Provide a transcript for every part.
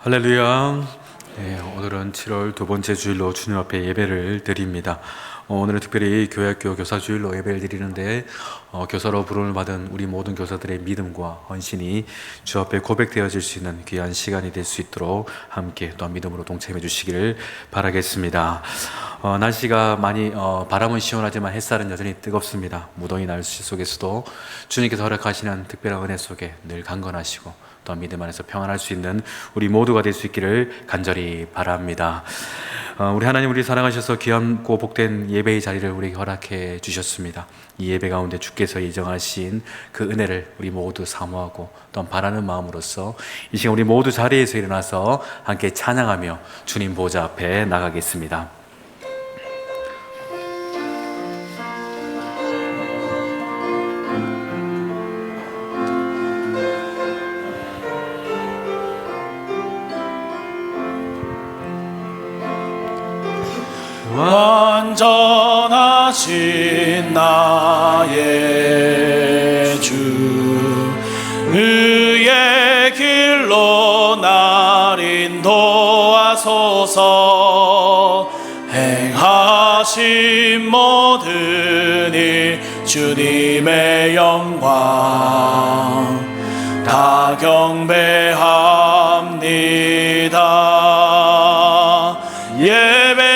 할렐루야. 네, 오늘은 7월 두 번째 주일로 주님 앞에 예배를 드립니다. 오늘은 특별히 교회학교 교사주일로 예배를 드리는데 교사로 부름을 받은 우리 모든 교사들의 믿음과 헌신이 주 앞에 고백되어질 수 있는 귀한 시간이 될 수 있도록 함께 또한 믿음으로 동참해 주시기를 바라겠습니다. 날씨가 많이 바람은 시원하지만 햇살은 여전히 뜨겁습니다. 무더위 날씨 속에서도 주님께서 허락하시는 특별한 은혜 속에 늘 강건하시고 또 믿음 안에서 평안할 수 있는 우리 모두가 될 수 있기를 간절히 바랍니다. 우리 하나님, 우리 사랑하셔서 귀함고 복된 예배의 자리를 우리에게 허락해 주셨습니다. 이 예배 가운데 주께서 예정하신 그 은혜를 우리 모두 사모하고 또한 바라는 마음으로서 이 시간 우리 모두 자리에서 일어나서 함께 찬양하며 주님 보좌 앞에 나가겠습니다. 완전하신 나의 주, 의의 길로 날 인도하소서. 행하신 모든 일 주님의 영광 다 경배합니다. 예배합니다.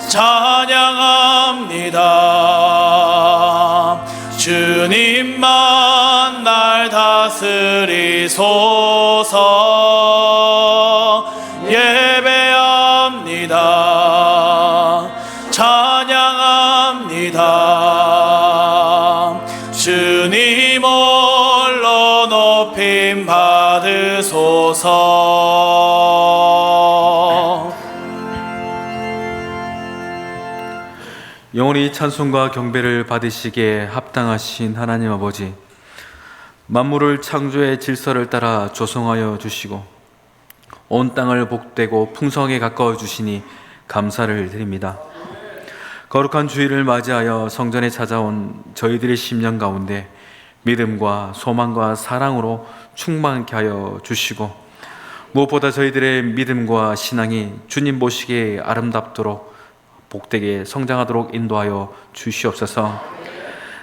찬양합니다. 주님만 날 다스리소서. 예배합니다. 찬양합니다. 주님 홀로 높임 받으소서. 영원히 찬송과 경배를 받으시기에 합당하신 하나님 아버지, 만물을 창조의 질서를 따라 조성하여 주시고 온 땅을 복되고 풍성하게 가까워 주시니 감사를 드립니다. 거룩한 주일을 맞이하여 성전에 찾아온 저희들의 심령 가운데 믿음과 소망과 사랑으로 충만케 하여 주시고 무엇보다 저희들의 믿음과 신앙이 주님 보시기에 아름답도록 복되게 성장하도록 인도하여 주시옵소서.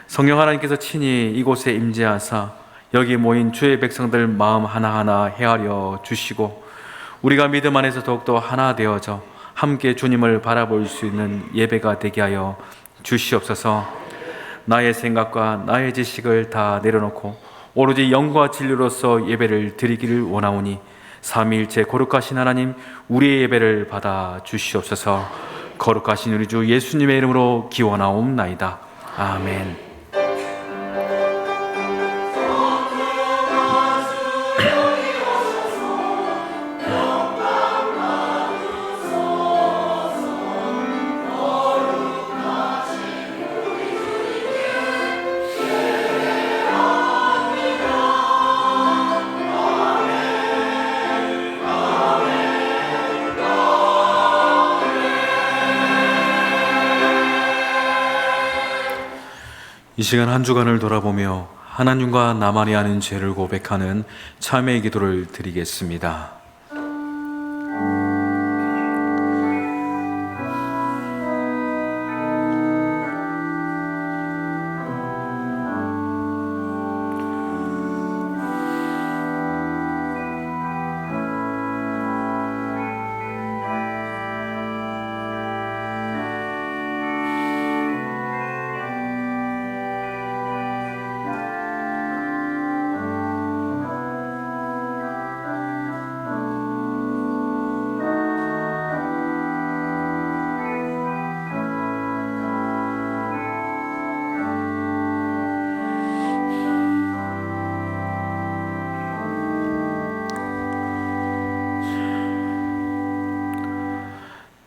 성령 하나님께서 친히 이곳에 임재하사 여기 모인 주의 백성들 마음 하나하나 헤아려 주시고 우리가 믿음 안에서 더욱더 하나 되어져 함께 주님을 바라볼 수 있는 예배가 되게 하여 주시옵소서. 나의 생각과 나의 지식을 다 내려놓고 오로지 영과 진리로서 예배를 드리기를 원하오니 삼위일체 거룩하신 하나님, 우리의 예배를 받아 주시옵소서. 거룩하신 우리 주 예수님의 이름으로 기원하옵나이다. 아멘. 이 시간 한 주간을 돌아보며 하나님과 나만이 아는 죄를 고백하는 참회의 기도를 드리겠습니다.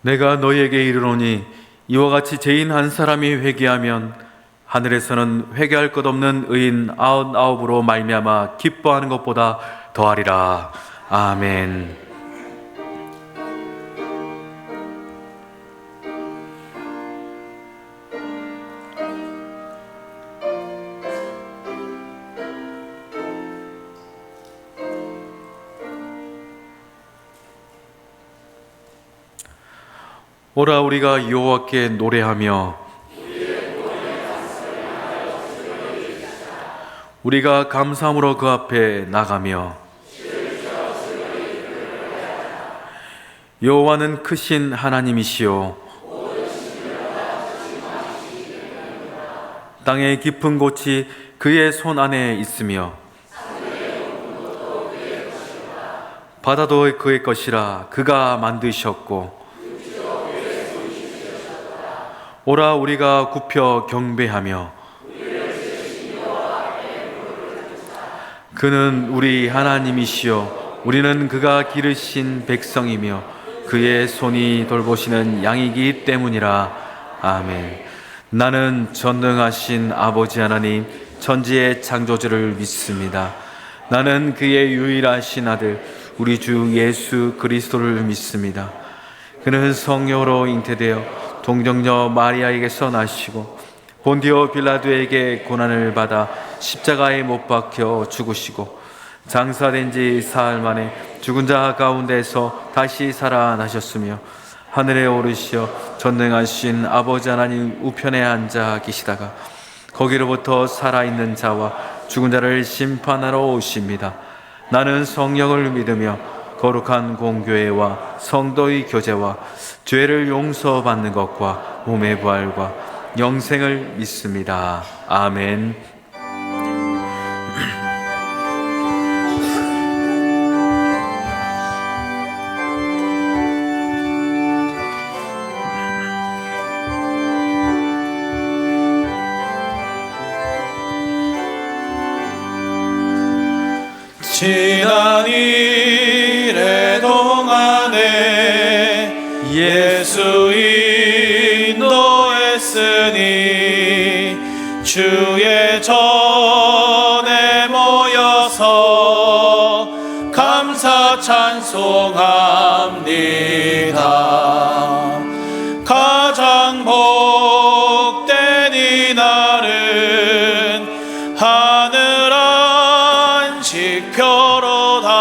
내가 너희에게 이르노니 이와 같이 죄인 한 사람이 회개하면 하늘에서는 회개할 것 없는 의인 99으로 말미암아 기뻐하는 것보다 더하리라. 아멘. 오라 우리가 여호와께 노래하며 우리가 감사함으로 그 앞에 나가며 여호와는 크신 하나님이시요 땅의 깊은 곳이 그의 손 안에 있으며 바다도 그의 것이라 그가 만드셨고 오라 우리가 굽혀 경배하며 그는 우리 하나님이시요 우리는 그가 기르신 백성이며 그의 손이 돌보시는 양이기 때문이라. 아멘. 나는 전능하신 아버지 하나님 천지의 창조주를 믿습니다. 나는 그의 유일하신 아들 우리 주 예수 그리스도를 믿습니다. 그는 성령으로 잉태되어 동정녀 마리아에게서 나시고 본디오 빌라도에게 고난을 받아 십자가에 못 박혀 죽으시고 장사된 지 사흘 만에 죽은 자 가운데서 다시 살아나셨으며 하늘에 오르시어 전능하신 아버지 하나님 우편에 앉아 계시다가 거기로부터 살아있는 자와 죽은 자를 심판하러 오십니다. 나는 성령을 믿으며 거룩한 공교회와 성도의 교제와 죄를 용서받는 것과 몸의 부활과 영생을 믿습니다. 아멘. 지난 일의 동안에 예수 인도했으니 주의 전에 모여서 감사 찬송합니다. 가장 복된 이날은 하늘 안식 표로다.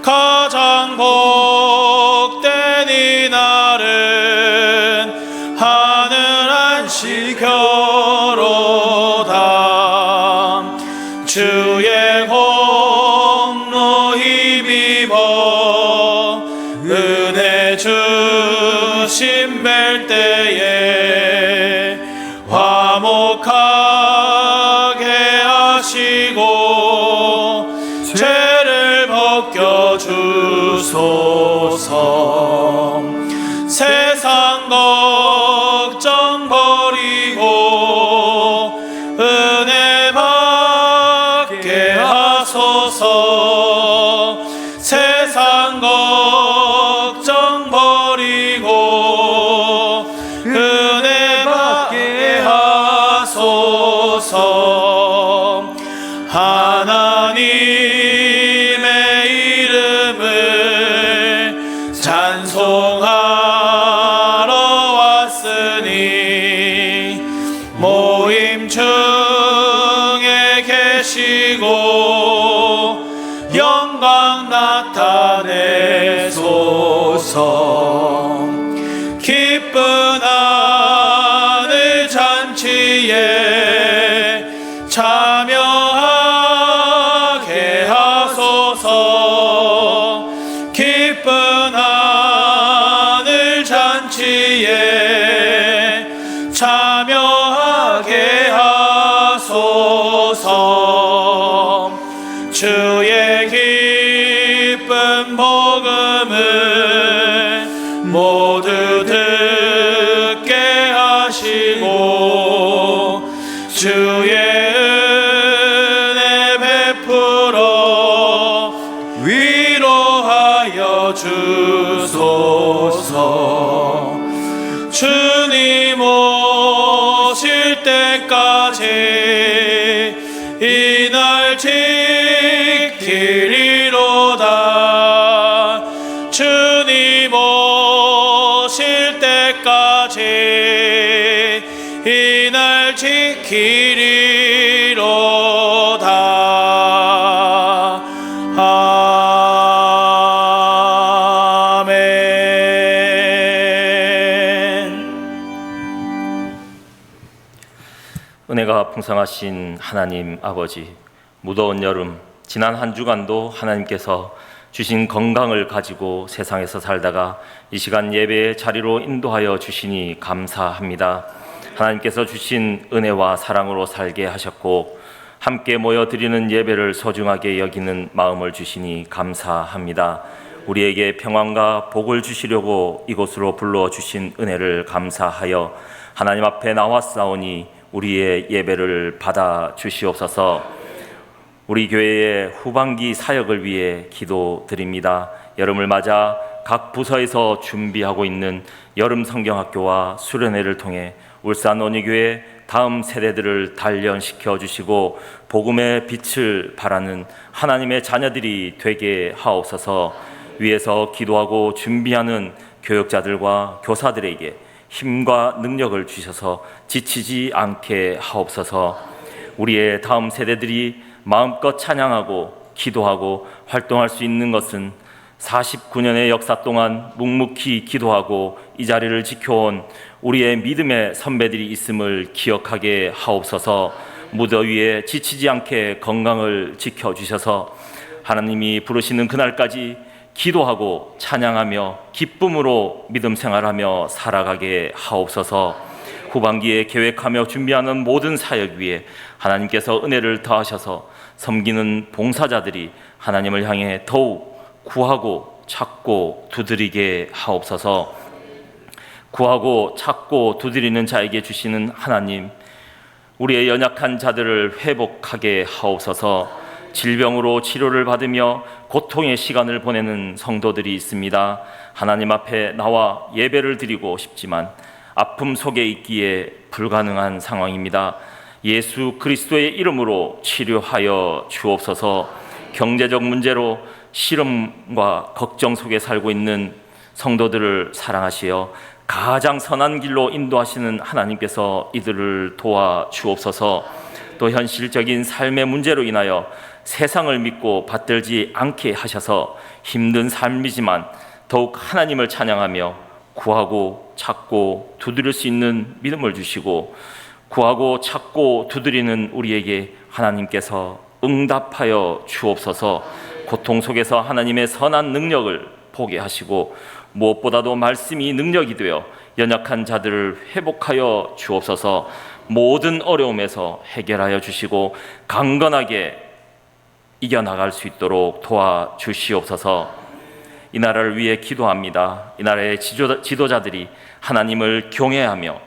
가장 복된 이날은 하늘 안식 표로다. 주의 공로 힘입어 은혜 주심 뵐 때에 화목하게 하시고 죄를 벗겨주소서. 세상 걱정 버리고 은혜 받게 하소서. 세상 걱정 버리고 은혜 받게 하소서. 하나님의 이름을 찬송하러 왔으니 모임 중에 계시고 영광 나타내소서. 기쁜 하늘 잔치에 참여하게 하소서. 기쁜 하늘 잔치에 참여하게 하소서. 주의 기쁜 복음을 모두 듣게 하시고 주의 은혜 베풀어 위로하여 주소서. 주님 오실 때까지 이날 지키리로다. 주님 오실 때까지 이날 지키리로다. 아멘. 은혜가 풍성하신 하나님 아버지, 무더운 여름, 지난 한 주간도 하나님께서 주신 건강을 가지고 세상에서 살다가 이 시간 예배의 자리로 인도하여 주시니 감사합니다. 하나님께서 주신 은혜와 사랑으로 살게 하셨고 함께 모여 드리는 예배를 소중하게 여기는 마음을 주시니 감사합니다. 우리에게 평안과 복을 주시려고 이곳으로 불러주신 은혜를 감사하여 하나님 앞에 나왔사오니 우리의 예배를 받아 주시옵소서. 우리 교회의 후반기 사역을 위해 기도드립니다. 여름을 맞아 각 부서에서 준비하고 있는 여름 성경학교와 수련회를 통해 울산 온유교회 다음 세대들을 단련시켜 주시고 복음의 빛을 발하는 하나님의 자녀들이 되게 하옵소서. 위에서 기도하고 준비하는 교역자들과 교사들에게 힘과 능력을 주셔서 지치지 않게 하옵소서. 우리의 다음 세대들이 마음껏 찬양하고 기도하고 활동할 수 있는 것은 49년의 역사 동안 묵묵히 기도하고 이 자리를 지켜온 우리의 믿음의 선배들이 있음을 기억하게 하옵소서. 무더위에 지치지 않게 건강을 지켜주셔서 하나님이 부르시는 그날까지 기도하고 찬양하며 기쁨으로 믿음 생활하며 살아가게 하옵소서. 후반기에 계획하며 준비하는 모든 사역 위에 하나님께서 은혜를 더하셔서 섬기는 봉사자들이 하나님을 향해 더욱 구하고 찾고 두드리게 하옵소서. 구하고 찾고 두드리는 자에게 주시는 하나님, 우리의 연약한 자들을 회복하게 하옵소서. 질병으로 치료를 받으며 고통의 시간을 보내는 성도들이 있습니다. 하나님 앞에 나와 예배를 드리고 싶지만 아픔 속에 있기에 불가능한 상황입니다. 예수 그리스도의 이름으로 치료하여 주옵소서. 경제적 문제로 시름과 걱정 속에 살고 있는 성도들을 사랑하시어 가장 선한 길로 인도하시는 하나님께서 이들을 도와 주옵소서. 또 현실적인 삶의 문제로 인하여 세상을 믿고 받들지 않게 하셔서 힘든 삶이지만 더욱 하나님을 찬양하며 구하고 찾고 두드릴 수 있는 믿음을 주시고 구하고 찾고 두드리는 우리에게 하나님께서 응답하여 주옵소서. 고통 속에서 하나님의 선한 능력을 보게 하시고 무엇보다도 말씀이 능력이 되어 연약한 자들을 회복하여 주옵소서. 모든 어려움에서 해결하여 주시고 강건하게 이겨나갈 수 있도록 도와주시옵소서. 이 나라를 위해 기도합니다. 이 나라의 지도자들이 하나님을 경외하며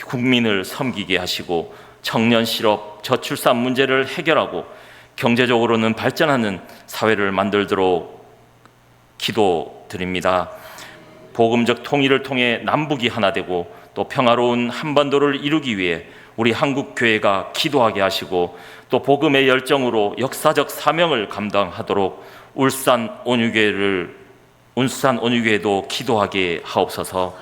국민을 섬기게 하시고 청년 실업, 저출산 문제를 해결하고 경제적으로는 발전하는 사회를 만들도록 기도드립니다. 복음적 통일을 통해 남북이 하나 되고 또 평화로운 한반도를 이루기 위해 우리 한국교회가 기도하게 하시고 또 복음의 열정으로 역사적 사명을 감당하도록 울산 온유교회도 기도하게 하옵소서.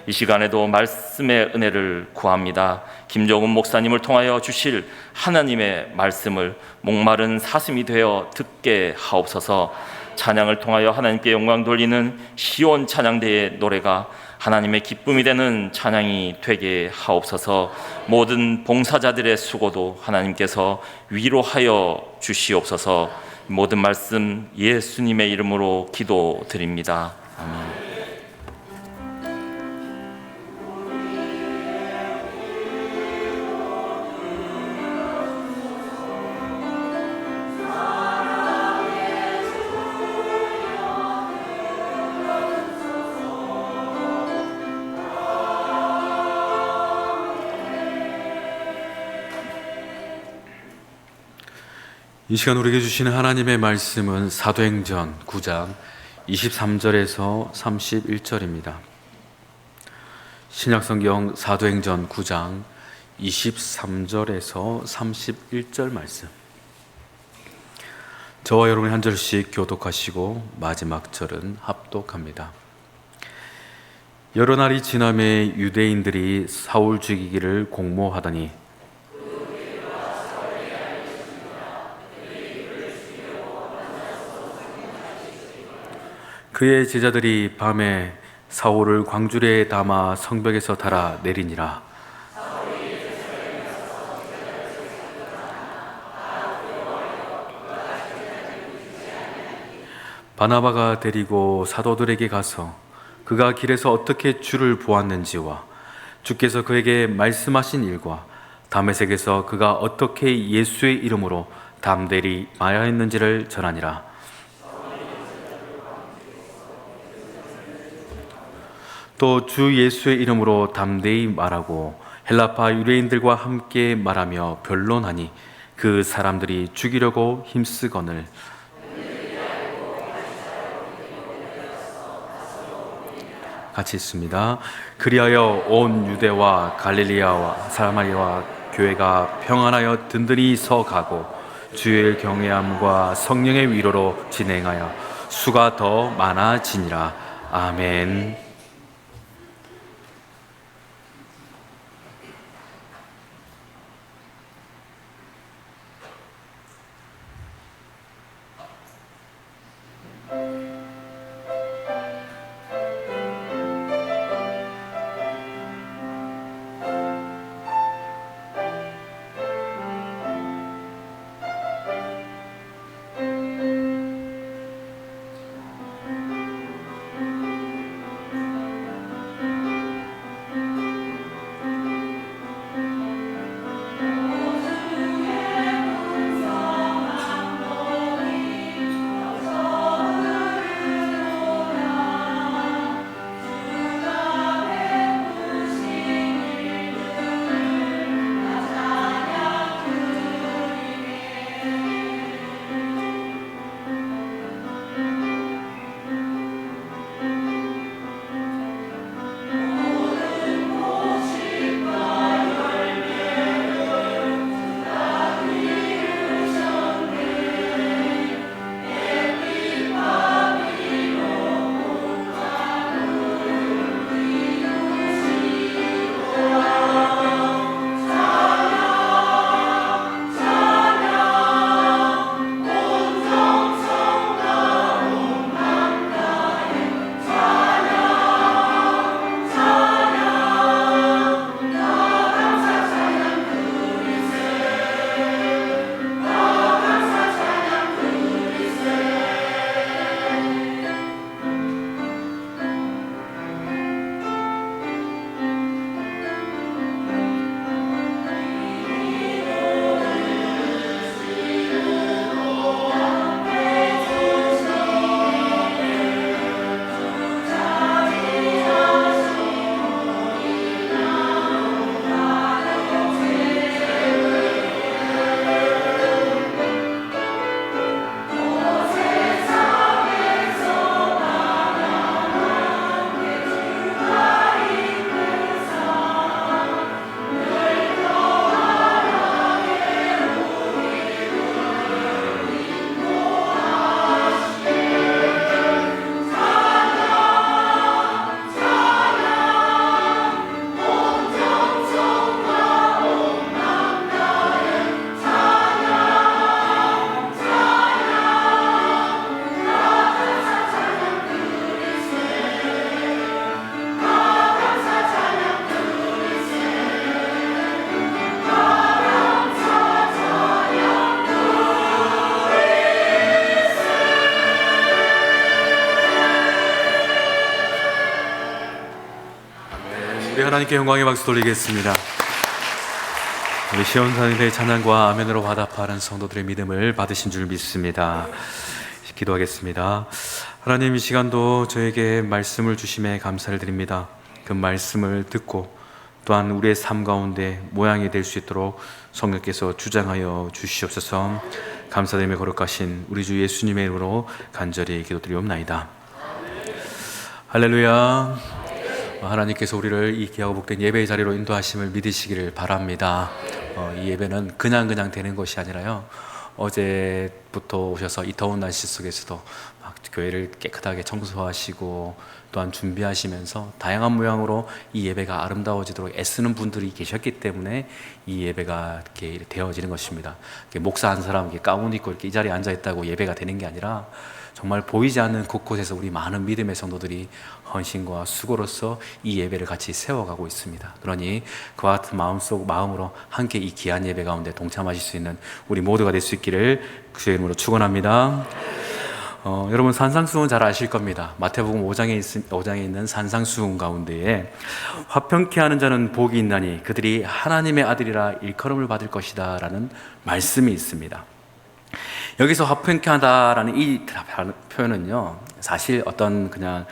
이 시간에도 말씀의 은혜를 구합니다. 김종훈 목사님을 통하여 주실 하나님의 말씀을 목마른 사슴이 되어 듣게 하옵소서. 찬양을 통하여 하나님께 영광 돌리는 시온 찬양대의 노래가 하나님의 기쁨이 되는 찬양이 되게 하옵소서. 모든 봉사자들의 수고도 하나님께서 위로하여 주시옵소서. 모든 말씀 예수님의 이름으로 기도드립니다. 아멘. 이 시간 우리에게 주시는 하나님의 말씀은 사도행전 9장 23절에서 31절입니다. 신약성경 사도행전 9장 23절에서 31절 말씀. 저와 여러분이 한 절씩 교독하시고 마지막 절은 합독합니다. 여러 날이 지남에 유대인들이 사울 죽이기를 공모하더니 그의 제자들이 밤에 사울을 광주리에 담아 성벽에서 달아 내리니라. 바나바가 데리고 사도들에게 가서 그가 길에서 어떻게 주를 보았는지와 주께서 그에게 말씀하신 일과 다메섹에서 그가 어떻게 예수의 이름으로 담대히 말하였는지를 전하니라. 또 주 예수의 이름으로 담대히 말하고 헬라파 유대인들과 함께 말하며 변론하니 그 사람들이 죽이려고 힘쓰거늘 같이 있습니다. 그리하여 온 유대와 갈릴리아와 사마리아와 교회가 평안하여 든든히 서가고 주의 경외함과 성령의 위로로 진행하여 수가 더 많아지니라. 아멘. 우리 하나님께 영광의 박수 돌리겠습니다. 우리 시온산인의 찬양과 아멘으로 화답하는 성도들의 믿음을 받으신 줄 믿습니다. 기도하겠습니다. 하나님, 이 시간도 저에게 말씀을 주심에 감사를 드립니다. 그 말씀을 듣고 또한 우리의 삶 가운데 모양이 될 수 있도록 성령께서 주장하여 주시옵소서. 감사드리며 거룩하신 우리 주 예수님의 이름으로 간절히 기도드리옵나이다. 할렐루야. 하나님께서 우리를 이 귀하고 복된 예배의 자리로 인도하심을 믿으시기를 바랍니다. 이 예배는 그냥 되는 것이 아니라요, 어제부터 오셔서 이 더운 날씨 속에서도 막 교회를 깨끗하게 청소하시고 또한 준비하시면서 다양한 모양으로 이 예배가 아름다워지도록 애쓰는 분들이 계셨기 때문에 이 예배가 이렇게 되어지는 것입니다. 목사 한 사람 가운 입고 이렇게 이 자리에 앉아 있다고 예배가 되는 게 아니라 정말 보이지 않는 곳곳에서 우리 많은 믿음의 성도들이 헌신과 수고로서 이 예배를 같이 세워가고 있습니다. 그러니 그와 같은 마음으로 함께 이 귀한 예배 가운데 동참하실 수 있는 우리 모두가 될 수 있기를 주의 이름으로 축원합니다. 여러분 산상수훈 잘 아실 겁니다. 마태복음 5장에 있는 산상수훈 가운데에 화평케 하는 자는 복이 있나니 그들이 하나님의 아들이라 일컬음을 받을 것이다 라는 말씀이 있습니다. 여기서 화평케 하다라는 이 표현은요, 사실 어떤 그냥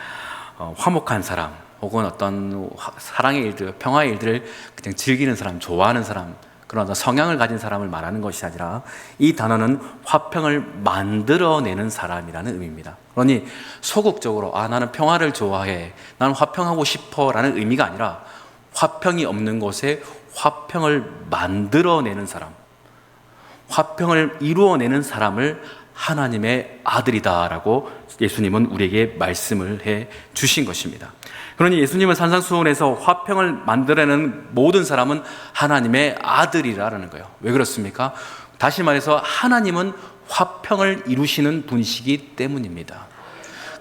화목한 사람 혹은 어떤 사랑의 일들, 평화의 일들을 그냥 즐기는 사람, 좋아하는 사람, 그런 어떤 성향을 가진 사람을 말하는 것이 아니라 이 단어는 화평을 만들어내는 사람이라는 의미입니다. 그러니 소극적으로 나는 평화를 좋아해, 나는 화평하고 싶어 라는 의미가 아니라 화평이 없는 곳에 화평을 만들어내는 사람, 화평을 이루어내는 사람을 하나님의 아들이다라고 예수님은 우리에게 말씀을 해 주신 것입니다. 그러니 예수님은 산상수훈에서 화평을 만들어내는 모든 사람은 하나님의 아들이라는 거예요. 왜 그렇습니까? 다시 말해서 하나님은 화평을 이루시는 분이시기 때문입니다.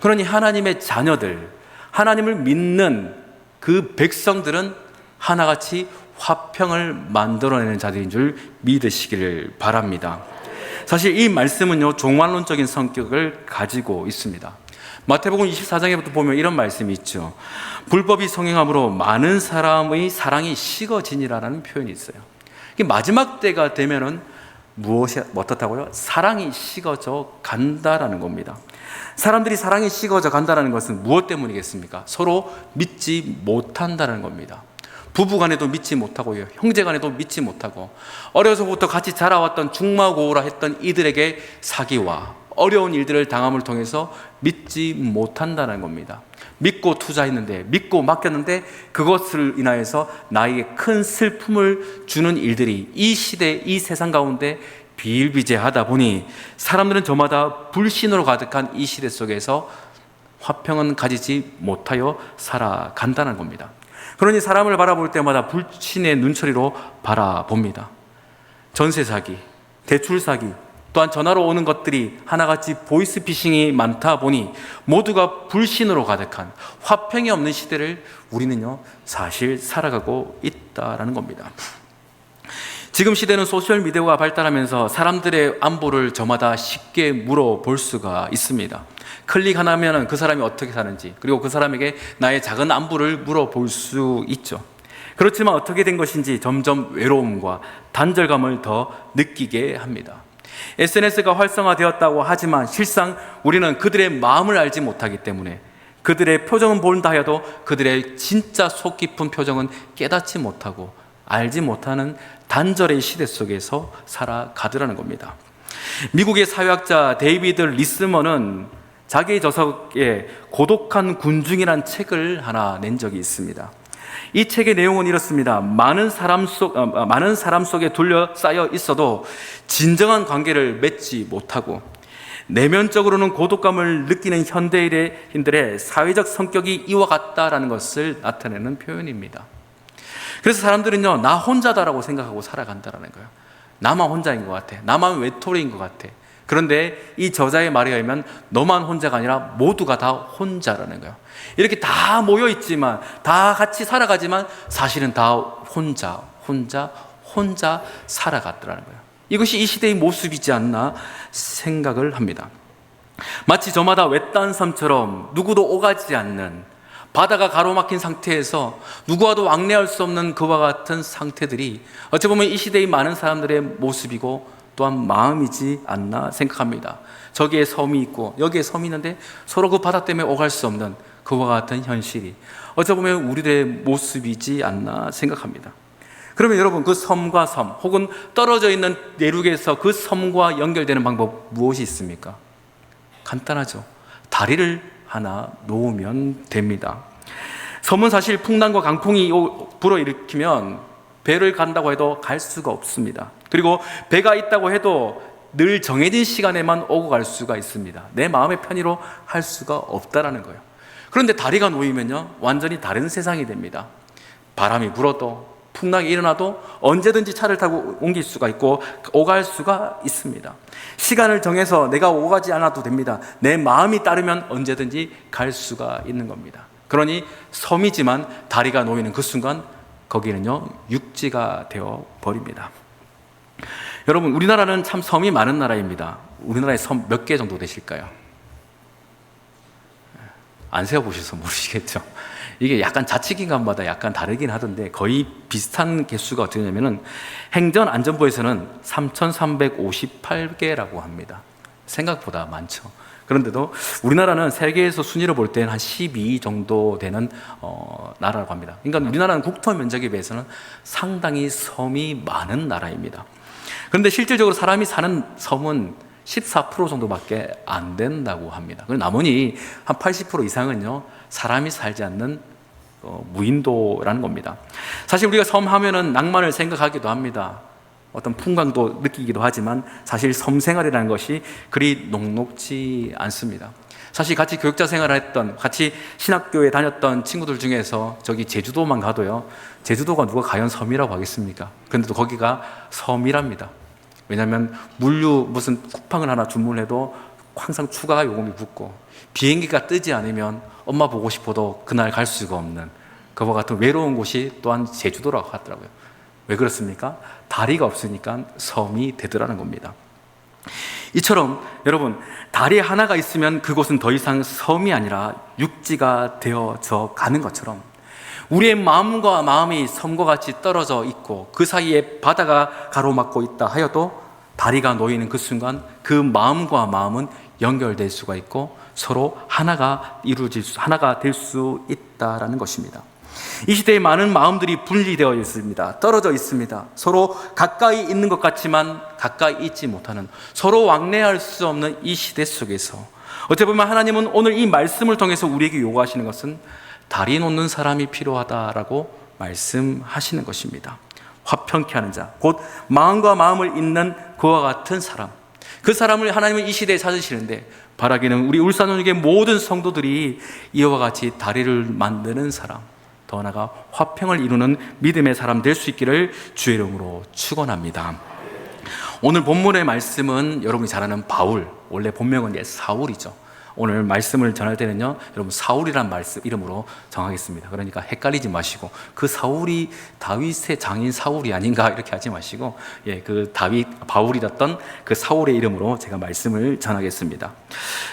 그러니 하나님의 자녀들, 하나님을 믿는 그 백성들은 하나같이 화평을 만들어내는 자들인 줄 믿으시기를 바랍니다. 사실 이 말씀은요, 종말론적인 성격을 가지고 있습니다. 마태복음 24장에부터 보면 이런 말씀이 있죠. 불법이 성행함으로 많은 사람의 사랑이 식어지니라라는 표현이 있어요. 마지막 때가 되면은 무엇이 어떻다고요? 사랑이 식어져 간다라는 겁니다. 사람들이 사랑이 식어져 간다라는 것은 무엇 때문이겠습니까? 서로 믿지 못한다는 겁니다. 부부간에도 믿지 못하고요, 형제간에도 믿지 못하고, 어려서부터 같이 자라왔던 중마고우라 했던 이들에게 사기와 어려운 일들을 당함을 통해서 믿지 못한다는 겁니다. 믿고 투자했는데, 믿고 맡겼는데 그것을 인하여서 나에게 큰 슬픔을 주는 일들이 이 시대, 이 세상 가운데 비일비재하다 보니 사람들은 저마다 불신으로 가득한 이 시대 속에서 화평은 가지지 못하여 살아간다는 겁니다. 그러니 사람을 바라볼 때마다 불신의 눈초리로 바라봅니다. 전세 사기, 대출 사기, 또한 전화로 오는 것들이 하나같이 보이스피싱이 많다 보니 모두가 불신으로 가득한 화평이 없는 시대를 우리는요, 사실 살아가고 있다라는 겁니다. 지금 시대는 소셜미디어가 발달하면서 사람들의 안부를 저마다 쉽게 물어볼 수가 있습니다. 클릭 하나면 그 사람이 어떻게 사는지, 그리고 그 사람에게 나의 작은 안부를 물어볼 수 있죠. 그렇지만 어떻게 된 것인지 점점 외로움과 단절감을 더 느끼게 합니다. SNS가 활성화되었다고 하지만 실상 우리는 그들의 마음을 알지 못하기 때문에 그들의 표정은 본다 하여도 그들의 진짜 속 깊은 표정은 깨닫지 못하고 알지 못하는 단절의 시대 속에서 살아가더라는 겁니다. 미국의 사회학자 데이비드 리스먼은 자기의 저서에 고독한 군중이라는 책을 하나 낸 적이 있습니다. 이 책의 내용은 이렇습니다. 많은 사람 속에 둘러싸여 있어도 진정한 관계를 맺지 못하고 내면적으로는 고독감을 느끼는 현대인들의 사회적 성격이 이와 같다라는 것을 나타내는 표현입니다. 그래서 사람들은요, 나 혼자다라고 생각하고 살아간다는 거예요. 나만 혼자인 것 같아. 나만 외톨이인 것 같아. 그런데 이 저자의 말에 의하면 너만 혼자가 아니라 모두가 다 혼자라는 거예요. 이렇게 다 모여 있지만, 다 같이 살아가지만 사실은 다 혼자 살아갔더라는 거예요. 이것이 이 시대의 모습이지 않나 생각을 합니다. 마치 저마다 외딴 섬처럼 누구도 오가지 않는, 바다가 가로막힌 상태에서 누구와도 왕래할 수 없는 그와 같은 상태들이 어찌 보면 이 시대의 많은 사람들의 모습이고 또한 마음이지 않나 생각합니다. 저기에 섬이 있고 여기에 섬이 있는데 서로 그 바다 때문에 오갈 수 없는 그와 같은 현실이 어찌 보면 우리들의 모습이지 않나 생각합니다. 그러면 여러분, 그 섬과 섬 혹은 떨어져 있는 내륙에서 그 섬과 연결되는 방법 무엇이 있습니까? 간단하죠. 다리를 하나 놓으면 됩니다. 섬은 사실 풍랑과 강풍이 불어일으키면 배를 간다고 해도 갈 수가 없습니다. 그리고 배가 있다고 해도 늘 정해진 시간에만 오고 갈 수가 있습니다. 내 마음의 편의로 할 수가 없다라는 거예요. 그런데 다리가 놓이면요, 완전히 다른 세상이 됩니다. 바람이 불어도 풍랑이 일어나도 언제든지 차를 타고 옮길 수가 있고 오갈 수가 있습니다. 시간을 정해서 내가 오가지 않아도 됩니다. 내 마음이 따르면 언제든지 갈 수가 있는 겁니다. 그러니 섬이지만 다리가 놓이는 그 순간 거기는요, 육지가 되어 버립니다. 여러분, 우리나라는 참 섬이 많은 나라입니다. 우리나라에 섬 몇 개 정도 되실까요? 안 세어보셔서 모르시겠죠. 이게 약간 자치기관마다 약간 다르긴 하던데 거의 비슷한 개수가 어떻게 되냐면은 행정안전부에서는 3,358개라고 합니다. 생각보다 많죠. 그런데도 우리나라는 세계에서 순위를 볼 때는 한 12 정도 되는 나라라고 합니다. 그러니까 우리나라는 국토 면적에 비해서는 상당히 섬이 많은 나라입니다. 그런데 실질적으로 사람이 사는 섬은 14% 정도밖에 안 된다고 합니다. 그리고 나머지 한 80% 이상은요, 사람이 살지 않는 무인도라는 겁니다. 사실 우리가 섬 하면은 낭만을 생각하기도 합니다. 어떤 풍광도 느끼기도 하지만 사실 섬 생활이라는 것이 그리 녹록지 않습니다. 사실 같이 교육자 생활을 했던, 같이 신학교에 다녔던 친구들 중에서 저기 제주도만 가도요, 제주도가 누가 과연 섬이라고 하겠습니까? 그런데도 거기가 섬이랍니다. 왜냐하면 물류 무슨 쿠팡을 하나 주문해도 항상 추가 요금이 붙고, 비행기가 뜨지 않으면 엄마 보고 싶어도 그날 갈 수가 없는 그와 같은 외로운 곳이 또한 제주도라고 하더라고요. 왜 그렇습니까? 다리가 없으니까 섬이 되더라는 겁니다. 이처럼 여러분, 다리 하나가 있으면 그곳은 더 이상 섬이 아니라 육지가 되어져 가는 것처럼 우리의 마음과 마음이 섬과 같이 떨어져 있고 그 사이에 바다가 가로막고 있다 하여도 다리가 놓이는 그 순간 그 마음과 마음은 연결될 수가 있고 서로 하나가 하나가 될 수 있다라는 것입니다. 이 시대에 많은 마음들이 분리되어 있습니다. 떨어져 있습니다. 서로 가까이 있는 것 같지만 가까이 있지 못하는, 서로 왕래할 수 없는 이 시대 속에서 어떻게 보면 하나님은 오늘 이 말씀을 통해서 우리에게 요구하시는 것은 다리 놓는 사람이 필요하다라고 말씀하시는 것입니다. 화평케 하는 자, 곧 마음과 마음을 잇는 그와 같은 사람, 그 사람을 하나님은 이 시대에 찾으시는데 바라기는 우리 울산원육의 모든 성도들이 이와 같이 다리를 만드는 사람, 더 나아가 화평을 이루는 믿음의 사람 될 수 있기를 주의 이름으로 축원합니다. 오늘 본문의 말씀은 여러분이 잘 아는 바울, 원래 본명은 사울이죠. 오늘 말씀을 전할 때는요, 여러분 사울이란 말씀 이름으로 정하겠습니다. 그러니까 헷갈리지 마시고 그 사울이 다윗의 장인 사울이 아닌가 이렇게 하지 마시고, 그 바울이었던 그 사울의 이름으로 제가 말씀을 전하겠습니다.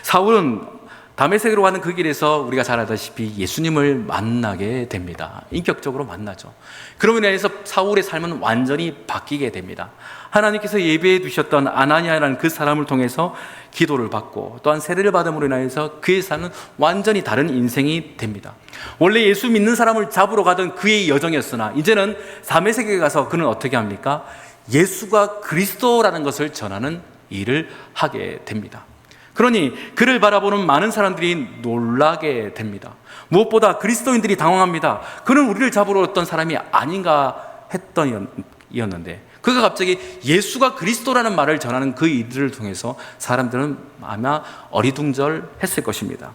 사울은 다메섹으로 가는 그 길에서 우리가 잘 알다시피 예수님을 만나게 됩니다. 인격적으로 만나죠. 그러므로 인해서 사울의 삶은 완전히 바뀌게 됩니다. 하나님께서 예배해 두셨던 아나니아라는 그 사람을 통해서 기도를 받고 또한 세례를 받음으로 인해서 그의 삶은 완전히 다른 인생이 됩니다. 원래 예수 믿는 사람을 잡으러 가던 그의 여정이었으나 이제는 다메섹에 가서 그는 어떻게 합니까? 예수가 그리스도라는 것을 전하는 일을 하게 됩니다. 그러니 그를 바라보는 많은 사람들이 놀라게 됩니다. 무엇보다 그리스도인들이 당황합니다. 그는 우리를 잡으러 왔던 사람이 아닌가 했던이었는데 그가 갑자기 예수가 그리스도라는 말을 전하는 그 일들을 통해서 사람들은 아마 어리둥절했을 것입니다.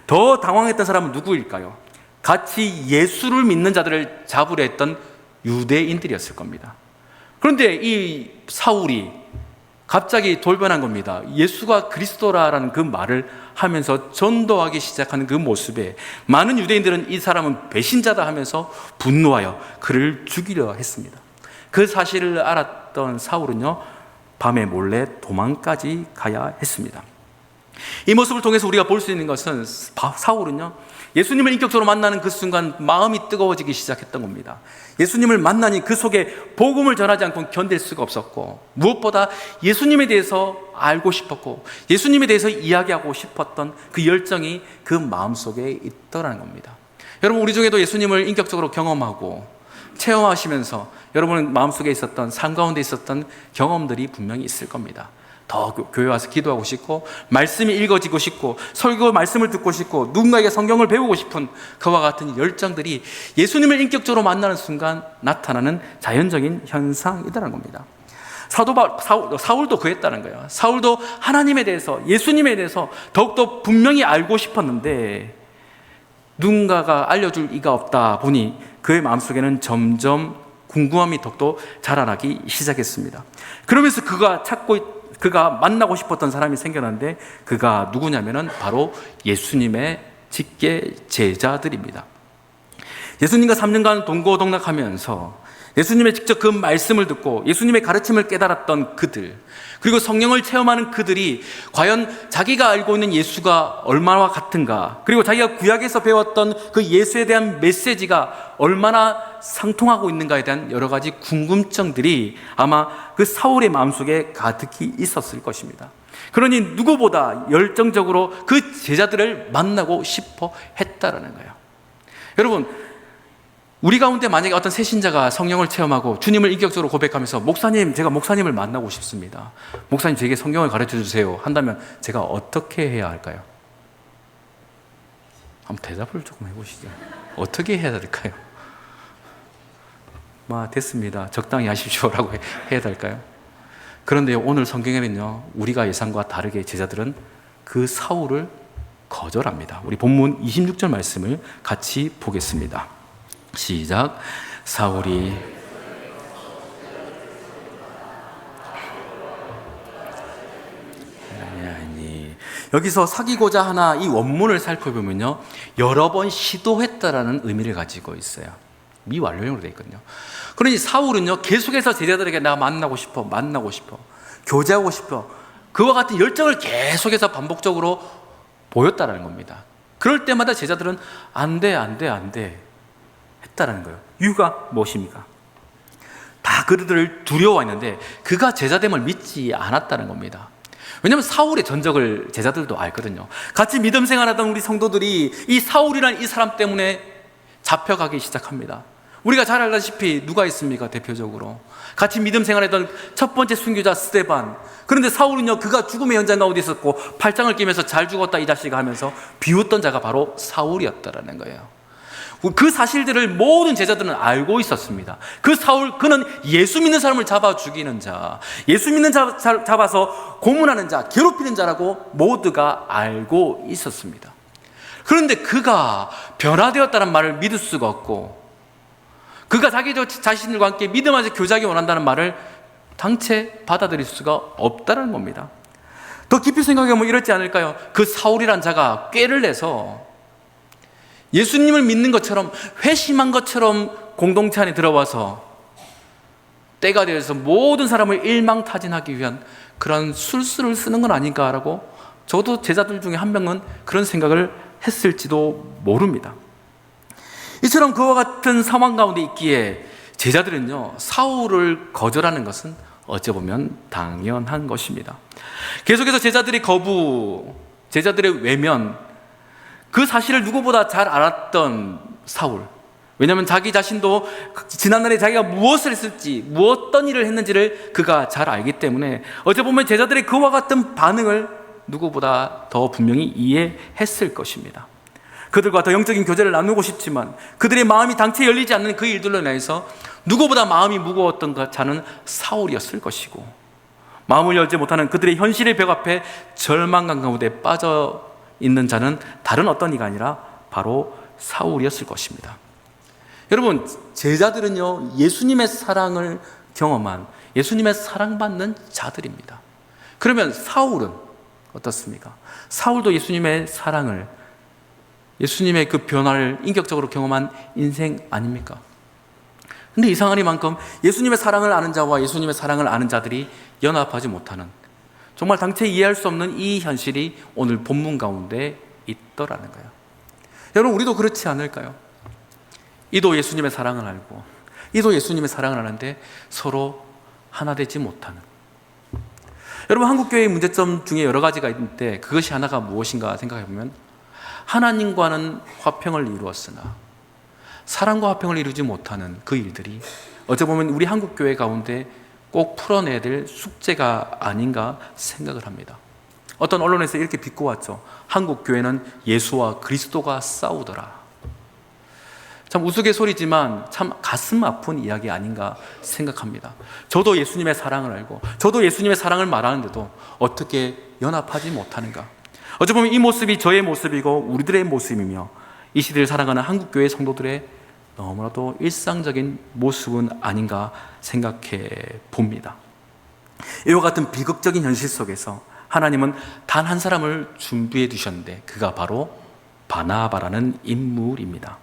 더 당황했던 사람은 누구일까요? 같이 예수를 믿는 자들을 잡으려 했던 유대인들이었을 겁니다. 그런데 이 사울이 갑자기 돌변한 겁니다. 예수가 그리스도라는 그 말을 하면서 전도하기 시작하는 그 모습에 많은 유대인들은 이 사람은 배신자다 하면서 분노하여 그를 죽이려 했습니다. 그 사실을 알았던 사울은요, 밤에 몰래 도망까지 가야 했습니다. 이 모습을 통해서 우리가 볼 수 있는 것은 사울은요, 예수님을 인격적으로 만나는 그 순간 마음이 뜨거워지기 시작했던 겁니다. 예수님을 만나니 그 속에 복음을 전하지 않고 견딜 수가 없었고, 무엇보다 예수님에 대해서 알고 싶었고 예수님에 대해서 이야기하고 싶었던 그 열정이 그 마음속에 있더라는 겁니다. 여러분, 우리 중에도 예수님을 인격적으로 경험하고 체험하시면서 여러분 마음속에 있었던, 삶 가운데 있었던 경험들이 분명히 있을 겁니다. 더 교회 와서 기도하고 싶고 말씀이 읽어지고 싶고 설교 말씀을 듣고 싶고 누군가에게 성경을 배우고 싶은 그와 같은 열정들이 예수님을 인격적으로 만나는 순간 나타나는 자연적인 현상이라는 겁니다. 사울도 그랬다는 거예요. 사울도 하나님에 대해서, 예수님에 대해서 더욱더 분명히 알고 싶었는데 누군가가 알려줄 이가 없다 보니 그의 마음속에는 점점 궁금함이 더욱더 자라나기 시작했습니다. 그러면서 그가 만나고 싶었던 사람이 생겨났는데 그가 누구냐면은 바로 예수님의 직계 제자들입니다. 예수님과 3년간 동고동락하면서 예수님의 직접 그 말씀을 듣고 예수님의 가르침을 깨달았던 그들, 그리고 성령을 체험하는 그들이 과연 자기가 알고 있는 예수가 얼마나 같은가, 그리고 자기가 구약에서 배웠던 그 예수에 대한 메시지가 얼마나 상통하고 있는가에 대한 여러 가지 궁금증들이 아마 그 사울의 마음속에 가득히 있었을 것입니다. 그러니 누구보다 열정적으로 그 제자들을 만나고 싶어 했다라는 거예요. 여러분, 우리 가운데 만약에 어떤 새신자가 성령을 체험하고 주님을 인격적으로 고백하면서 목사님, 제가 목사님을 만나고 싶습니다, 목사님 제게 성경을 가르쳐 주세요 한다면 제가 어떻게 해야 할까요? 한번 대답을 조금 해보시죠. 어떻게 해야 될까요? 됐습니다, 적당히 하십시오라고 해야 될까요? 그런데 오늘 성경에는요, 우리가 예상과 다르게 제자들은 그 사울을 거절합니다. 우리 본문 26절 말씀을 같이 보겠습니다. 시작. 사울이 여기서 사귀고자 하나 이 원문을 살펴보면요, 여러 번 시도했다라는 의미를 가지고 있어요. 미완료형으로 되어 있거든요. 그러니 사울은요, 계속해서 제자들에게 나 만나고 싶어, 교제하고 싶어, 그와 같은 열정을 계속해서 반복적으로 보였다라는 겁니다. 그럴 때마다 제자들은 안 돼 했다라는 거예요. 이유가 무엇입니까? 다 그들을 두려워했는데 그가 제자됨을 믿지 않았다는 겁니다. 왜냐하면 사울의 전적을 제자들도 알거든요. 같이 믿음 생활하던 우리 성도들이 이 사울이라는 이 사람 때문에 잡혀가기 시작합니다. 우리가 잘 알다시피 누가 있습니까? 대표적으로 같이 믿음 생활했던 첫 번째 순교자 스데반. 그런데 사울은요, 그가 죽음의 현장 가운데 있었고 팔짱을 끼면서 잘 죽었다 이 자식아 하면서 비웃던 자가 바로 사울이었다라는 거예요. 그 사실들을 모든 제자들은 알고 있었습니다. 그 사울, 그는 예수 믿는 사람을 잡아 죽이는 자, 예수 믿는 자 잡아서 고문하는 자, 괴롭히는 자라고 모두가 알고 있었습니다. 그런데 그가 변화되었다는 말을 믿을 수가 없고, 그가 자기 자신들과 함께 믿음 안에서 교제하기 원한다는 말을 당체 받아들일 수가 없다는 겁니다. 더 깊이 생각해보면 이렇지 않을까요? 그 사울이란 자가 꾀를 내서 예수님을 믿는 것처럼, 회심한 것처럼 공동체 안에 들어와서 때가 되어서 모든 사람을 일망타진하기 위한 그런 술수를 쓰는 건 아닌가라고 저도 제자들 중에 한 명은 그런 생각을 했을지도 모릅니다. 이처럼 그와 같은 상황 가운데 있기에 제자들은요, 사울을 거절하는 것은 어찌 보면 당연한 것입니다. 계속해서 제자들의 거부, 제자들의 외면, 그 사실을 누구보다 잘 알았던 사울, 왜냐하면 자기 자신도 지난날에 자기가 무엇을 했을지, 어떤 일을 했는지를 그가 잘 알기 때문에 어찌 보면 제자들의 그와 같은 반응을 누구보다 더 분명히 이해했을 것입니다. 그들과 더 영적인 교제를 나누고 싶지만 그들의 마음이 당체 열리지 않는 그 일들로 인해서 누구보다 마음이 무거웠던 자는 사울이었을 것이고, 마음을 열지 못하는 그들의 현실의 벽 앞에 절망감 가운데 빠져 있는 자는 다른 어떤 이가 아니라 바로 사울이었을 것입니다. 여러분, 제자들은요, 예수님의 사랑을 경험한, 예수님의 사랑받는 자들입니다. 그러면 사울은 어떻습니까? 사울도 예수님의 사랑을, 예수님의 그 변화를 인격적으로 경험한 인생 아닙니까? 근데 이상하니만큼 예수님의 사랑을 아는 자와 예수님의 사랑을 아는 자들이 연합하지 못하는, 정말 당체 이해할 수 없는 이 현실이 오늘 본문 가운데 있더라는 거예요. 여러분, 우리도 그렇지 않을까요? 이도 예수님의 사랑을 알고 이도 예수님의 사랑을 아는데 서로 하나 되지 못하는. 여러분, 한국교회의 문제점 중에 여러 가지가 있는데 그것이 하나가 무엇인가 생각해보면, 하나님과는 화평을 이루었으나 사랑과 화평을 이루지 못하는 그 일들이 어찌 보면 우리 한국교회 가운데 꼭 풀어내야 될 숙제가 아닌가 생각을 합니다. 어떤 언론에서 이렇게 비꼬았죠. 한국교회는 예수와 그리스도가 싸우더라. 참 우스갯소리지만 참 가슴 아픈 이야기 아닌가 생각합니다. 저도 예수님의 사랑을 알고 저도 예수님의 사랑을 말하는데도 어떻게 연합하지 못하는가. 어찌 보면 이 모습이 저의 모습이고 우리들의 모습이며 이 시대를 살아가는 한국교회 성도들의 너무나도 일상적인 모습은 아닌가 생각해 봅니다. 이와 같은 비극적인 현실 속에서 하나님은 단 한 사람을 준비해 두셨는데 그가 바로 바나바라는 인물입니다.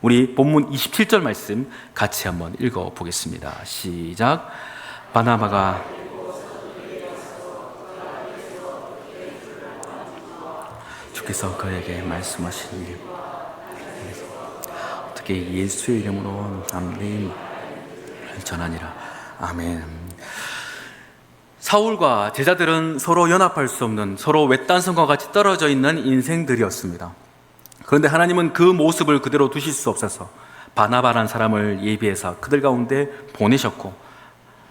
우리 본문 27절 말씀 같이 한번 읽어보겠습니다. 시작. 바나바가 주께서 그에게 말씀하신 일 어떻게 예수의 이름으로 담대히 전하니라. 아멘. 사울과 제자들은 서로 연합할 수 없는, 서로 외딴섬과 같이 떨어져 있는 인생들이었습니다. 그런데 하나님은 그 모습을 그대로 두실 수 없어서 바나바라는 사람을 예비해서 그들 가운데 보내셨고,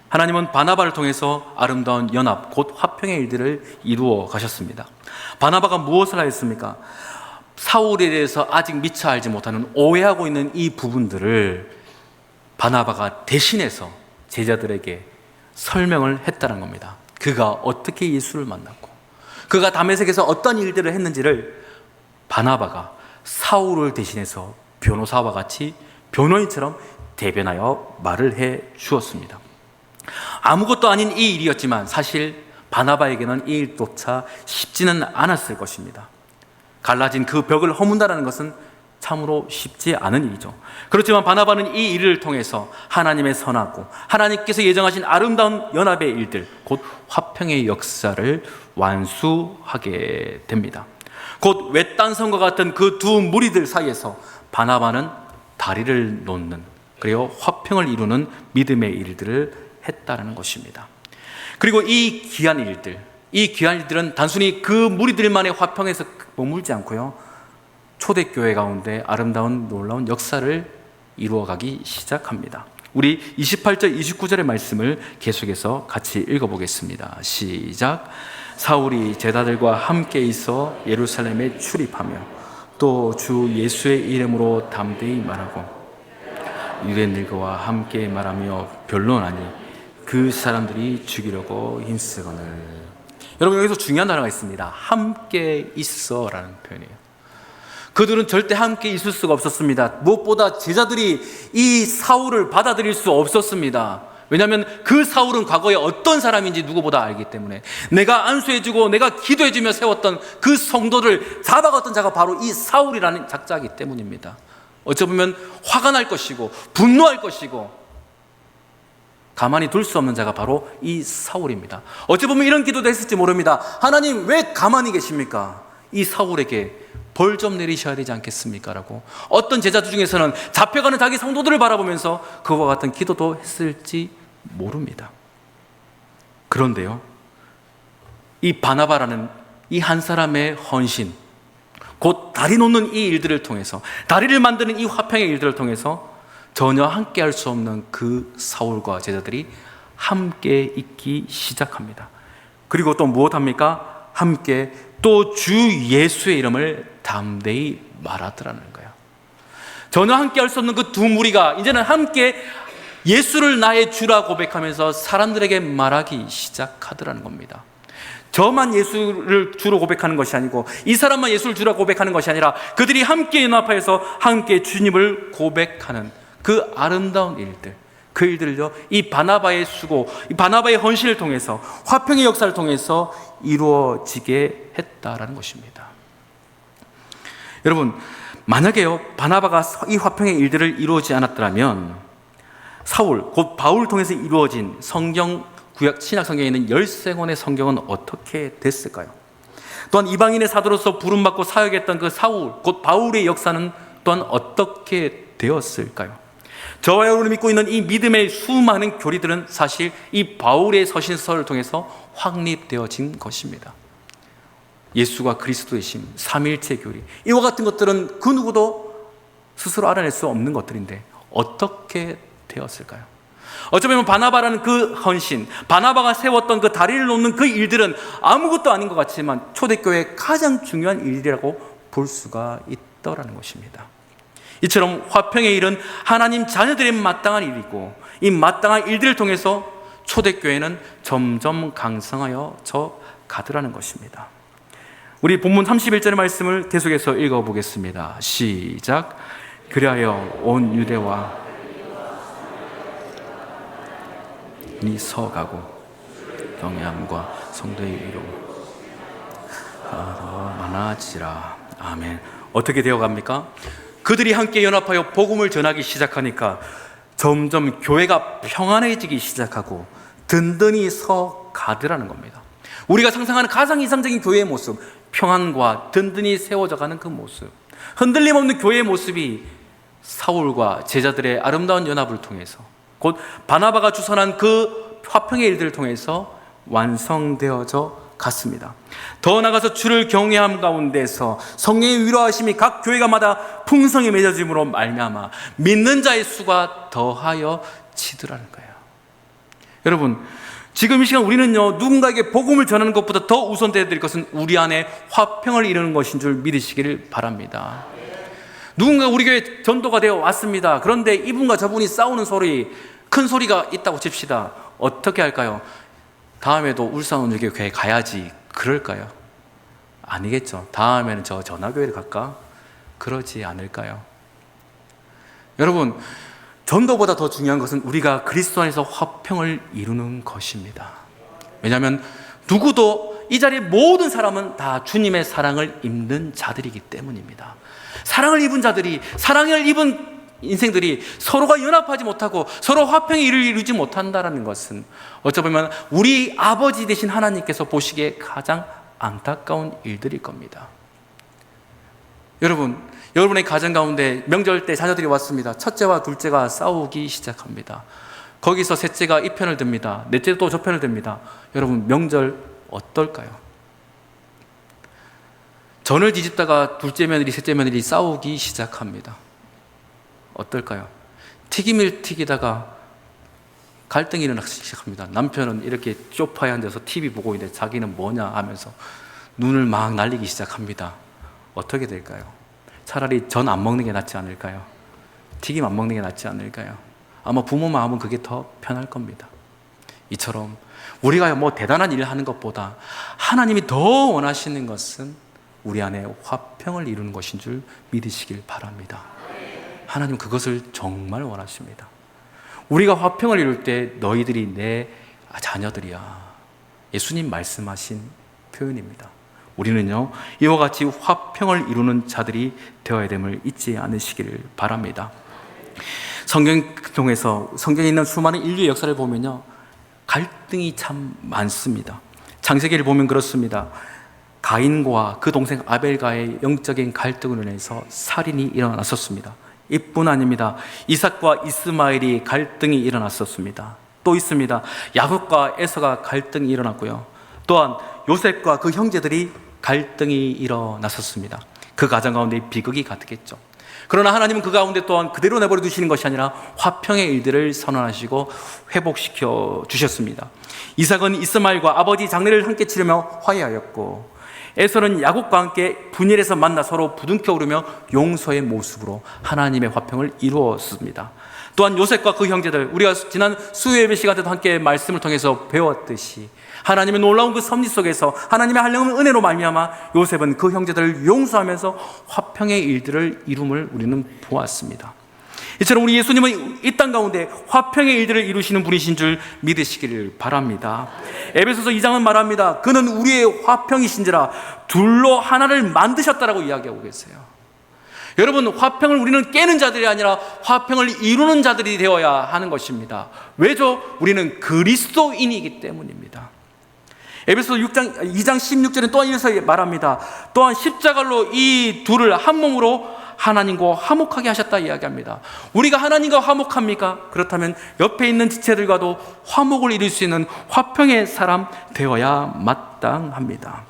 하나님은 바나바를 통해서 아름다운 연합, 곧 화평의 일들을 이루어 가셨습니다. 바나바가 무엇을 하였습니까? 사울에 대해서 아직 미처 알지 못하는, 오해하고 있는 이 부분들을 바나바가 대신해서 제자들에게 설명을 했다는 겁니다. 그가 어떻게 예수를 만났고, 그가 다메섹에서 어떤 일들을 했는지를 바나바가 사울을 대신해서 변호사와 같이 변호인처럼 대변하여 말을 해 주었습니다. 아무것도 아닌 이 일이었지만 사실 바나바에게는 이 일조차 쉽지는 않았을 것입니다. 갈라진 그 벽을 허문다는 것은 참으로 쉽지 않은 일이죠. 그렇지만 바나바는 이 일을 통해서 하나님의 선하고 하나님께서 예정하신 아름다운 연합의 일들, 곧 화평의 역사를 완수하게 됩니다. 곧 외딴섬과 같은 그 두 무리들 사이에서 바나바는 다리를 놓는, 그리고 화평을 이루는 믿음의 일들을 했다는 것입니다. 그리고 이 귀한 일들은 단순히 그 무리들만의 화평에서 머물지 않고요, 초대교회 가운데 아름다운 놀라운 역사를 이루어가기 시작합니다. 우리 28절 29절의 말씀을 계속해서 같이 읽어보겠습니다. 시작. 사울이 제자들과 함께 있어 예루살렘에 출입하며 또 주 예수의 이름으로 담대히 말하고 유대인들과 함께 말하며 변론하니 그 사람들이 죽이려고 힘쓰거늘. 여러분, 여기서 중요한 단어가 있습니다. 함께 있어라는 표현이에요. 그들은 절대 함께 있을 수가 없었습니다. 무엇보다 제자들이 이 사울을 받아들일 수 없었습니다. 왜냐하면 그 사울은 과거에 어떤 사람인지 누구보다 알기 때문에, 내가 안수해주고 내가 기도해주며 세웠던 그 성도를 잡아갔던 자가 바로 이 사울이라는 작자이기 때문입니다. 어쩌면 화가 날 것이고 분노할 것이고 가만히 둘 수 없는 자가 바로 이 사울입니다. 어찌보면 이런 기도도 했을지 모릅니다. 하나님, 왜 가만히 계십니까? 이 사울에게 벌 좀 내리셔야 되지 않겠습니까? 라고 어떤 제자들 중에서는 잡혀가는 자기 성도들을 바라보면서 그와 같은 기도도 했을지 모릅니다. 그런데요, 이 바나바라는 이 한 사람의 헌신, 곧 다리 놓는 이 일들을 통해서, 다리를 만드는 이 화평의 일들을 통해서 전혀 함께 할 수 없는 그 사울과 제자들이 함께 있기 시작합니다. 그리고 또 무엇합니까? 함께 또 주 예수의 이름을 담대히 말하더라는 거예요. 전혀 함께 할 수 없는 그 두 무리가 이제는 함께 예수를 나의 주라 고백하면서 사람들에게 말하기 시작하더라는 겁니다. 저만 예수를 주로 고백하는 것이 아니고 이 사람만 예수를 주라 고백하는 것이 아니라 그들이 함께 연합하여서 함께 주님을 고백하는 그 아름다운 일들, 그 일들을요, 이 바나바의 수고, 이 바나바의 헌신을 통해서, 화평의 역사를 통해서 이루어지게 했다라는 것입니다. 여러분, 만약에요, 바나바가 이 화평의 일들을 이루어지지 않았더라면 사울, 곧 바울을 통해서 이루어진 성경, 구약 신약 성경에 있는 13권의 성경은 어떻게 됐을까요? 또한 이방인의 사도로서 부름받고 사역했던 그 사울, 곧 바울의 역사는 또한 어떻게 되었을까요? 저와 여러분이 믿고 있는 이 믿음의 수많은 교리들은 사실 이 바울의 서신서를 통해서 확립되어진 것입니다. 예수가 그리스도이심, 삼위일체 교리, 이와 같은 것들은 그 누구도 스스로 알아낼 수 없는 것들인데 어떻게 되었을까요? 어쩌면 바나바라는 그 헌신, 바나바가 세웠던 그 다리를 놓는 그 일들은 아무것도 아닌 것 같지만 초대교회의 가장 중요한 일이라고 볼 수가 있더라는 것입니다. 이처럼 화평의 일은 하나님 자녀들의 마땅한 일이고, 이 마땅한 일들을 통해서 초대교회는 점점 강성하여 져 가더라는 것입니다. 우리 본문 31절의 말씀을 계속해서 읽어보겠습니다. 시작. 그리하여 온 유대와 니 서가고 경외함과 성도의 위로 더 많아지라. 아멘. 어떻게 되어갑니까? 그들이 함께 연합하여 복음을 전하기 시작하니까 점점 교회가 평안해지기 시작하고 든든히 서 가더라는 겁니다. 우리가 상상하는 가장 이상적인 교회의 모습, 평안과 든든히 세워져 가는 그 모습, 흔들림 없는 교회의 모습이 사울과 제자들의 아름다운 연합을 통해서, 곧 바나바가 주선한 그 화평의 일들을 통해서 완성되어져 갔습니다. 더 나아가서 주를 경외함 가운데서 성령의 위로하심이 각 교회가마다 풍성히 맺어짐으로 말미암아 믿는 자의 수가 더하여 치더라는 거예요. 여러분, 지금 이 시간 우리는요, 누군가에게 복음을 전하는 것보다 더 우선되어야 될 것은 우리 안에 화평을 이루는 것인 줄 믿으시기를 바랍니다. 누군가 우리 교회 전도가 되어 왔습니다. 그런데 이분과 저분이 싸우는 소리, 큰 소리가 있다고 칩시다. 어떻게 할까요? 다음에도 울산원주교회 가야지 그럴까요? 아니겠죠. 다음에는 저 전화교회를 갈까? 그러지 않을까요? 여러분, 전도보다 더 중요한 것은 우리가 그리스도 안에서 화평을 이루는 것입니다. 왜냐하면 누구도 이 자리의 모든 사람은 다 주님의 사랑을 입는 자들이기 때문입니다. 사랑을 입은 자들이, 사랑을 입은 인생들이 서로가 연합하지 못하고 서로 화평의 일을 이루지 못한다는 것은 어찌 보면 우리 아버지 되신 하나님께서 보시기에 가장 안타까운 일들일 겁니다. 여러분, 여러분의 가정 가운데 명절 때 자녀들이 왔습니다. 첫째와 둘째가 싸우기 시작합니다. 거기서 셋째가 이 편을 듭니다. 넷째도 또 저 편을 듭니다. 여러분, 명절 어떨까요? 전을 뒤집다가 둘째 며느리, 셋째 며느리 싸우기 시작합니다. 어떨까요? 튀김을 튀기다가 갈등이 일어나기 시작합니다. 남편은 이렇게 소파에 앉아서 TV 보고 있는데 자기는 뭐냐 하면서 눈을 막 날리기 시작합니다. 어떻게 될까요? 차라리 전 안 먹는 게 낫지 않을까요? 튀김 안 먹는 게 낫지 않을까요? 아마 부모 마음은 그게 더 편할 겁니다. 이처럼 우리가 뭐 대단한 일을 하는 것보다 하나님이 더 원하시는 것은 우리 안에 화평을 이루는 것인 줄 믿으시길 바랍니다. 하나님 그것을 정말 원하십니다. 우리가 화평을 이룰 때 너희들이 내 자녀들이야. 예수님 말씀하신 표현입니다. 우리는요, 이와 같이 화평을 이루는 자들이 되어야 됨을 잊지 않으시기를 바랍니다. 성경 통해서 성경에 있는 수많은 인류의 역사를 보면요, 갈등이 참 많습니다. 창세기를 보면 그렇습니다. 가인과 그 동생 아벨과의 영적인 갈등으로 인해서 살인이 일어났었습니다. 이뿐 아닙니다. 이삭과 이스마엘이 갈등이 일어났었습니다. 또 있습니다. 야곱과 에서가 갈등이 일어났고요. 또한 요셉과 그 형제들이 갈등이 일어났었습니다. 그 가정 가운데 비극이 가득했죠. 그러나 하나님은 그 가운데 또한 그대로 내버려 두시는 것이 아니라 화평의 일들을 선언하시고 회복시켜 주셨습니다. 이삭은 이스마엘과 아버지 장례를 함께 치르며 화해하였고, 에서는 야곱과 함께 분열해서 만나 서로 부둥켜 오르며 용서의 모습으로 하나님의 화평을 이루었습니다. 또한 요셉과 그 형제들, 우리가 지난 수요예배 시간 때도 함께 말씀을 통해서 배웠듯이 하나님의 놀라운 그 섭리 속에서 하나님의 한량한 은혜로 말미암아 요셉은 그 형제들을 용서하면서 화평의 일들을 이룸을 우리는 보았습니다. 이처럼 우리 예수님은 이 땅 가운데 화평의 일들을 이루시는 분이신 줄 믿으시기를 바랍니다. 에베소서 2장은 말합니다. 그는 우리의 화평이신지라 둘로 하나를 만드셨다라고 이야기하고 계세요. 여러분, 화평을 우리는 깨는 자들이 아니라 화평을 이루는 자들이 되어야 하는 것입니다. 왜죠? 우리는 그리스도인이기 때문입니다. 에베소서 2장 16절은 또한 이어서 말합니다. 또한 십자가로 이 둘을 한 몸으로 하나님과 화목하게 하셨다 이야기합니다. 우리가 하나님과 화목합니까? 그렇다면 옆에 있는 지체들과도 화목을 이룰 수 있는 화평의 사람 되어야 마땅합니다.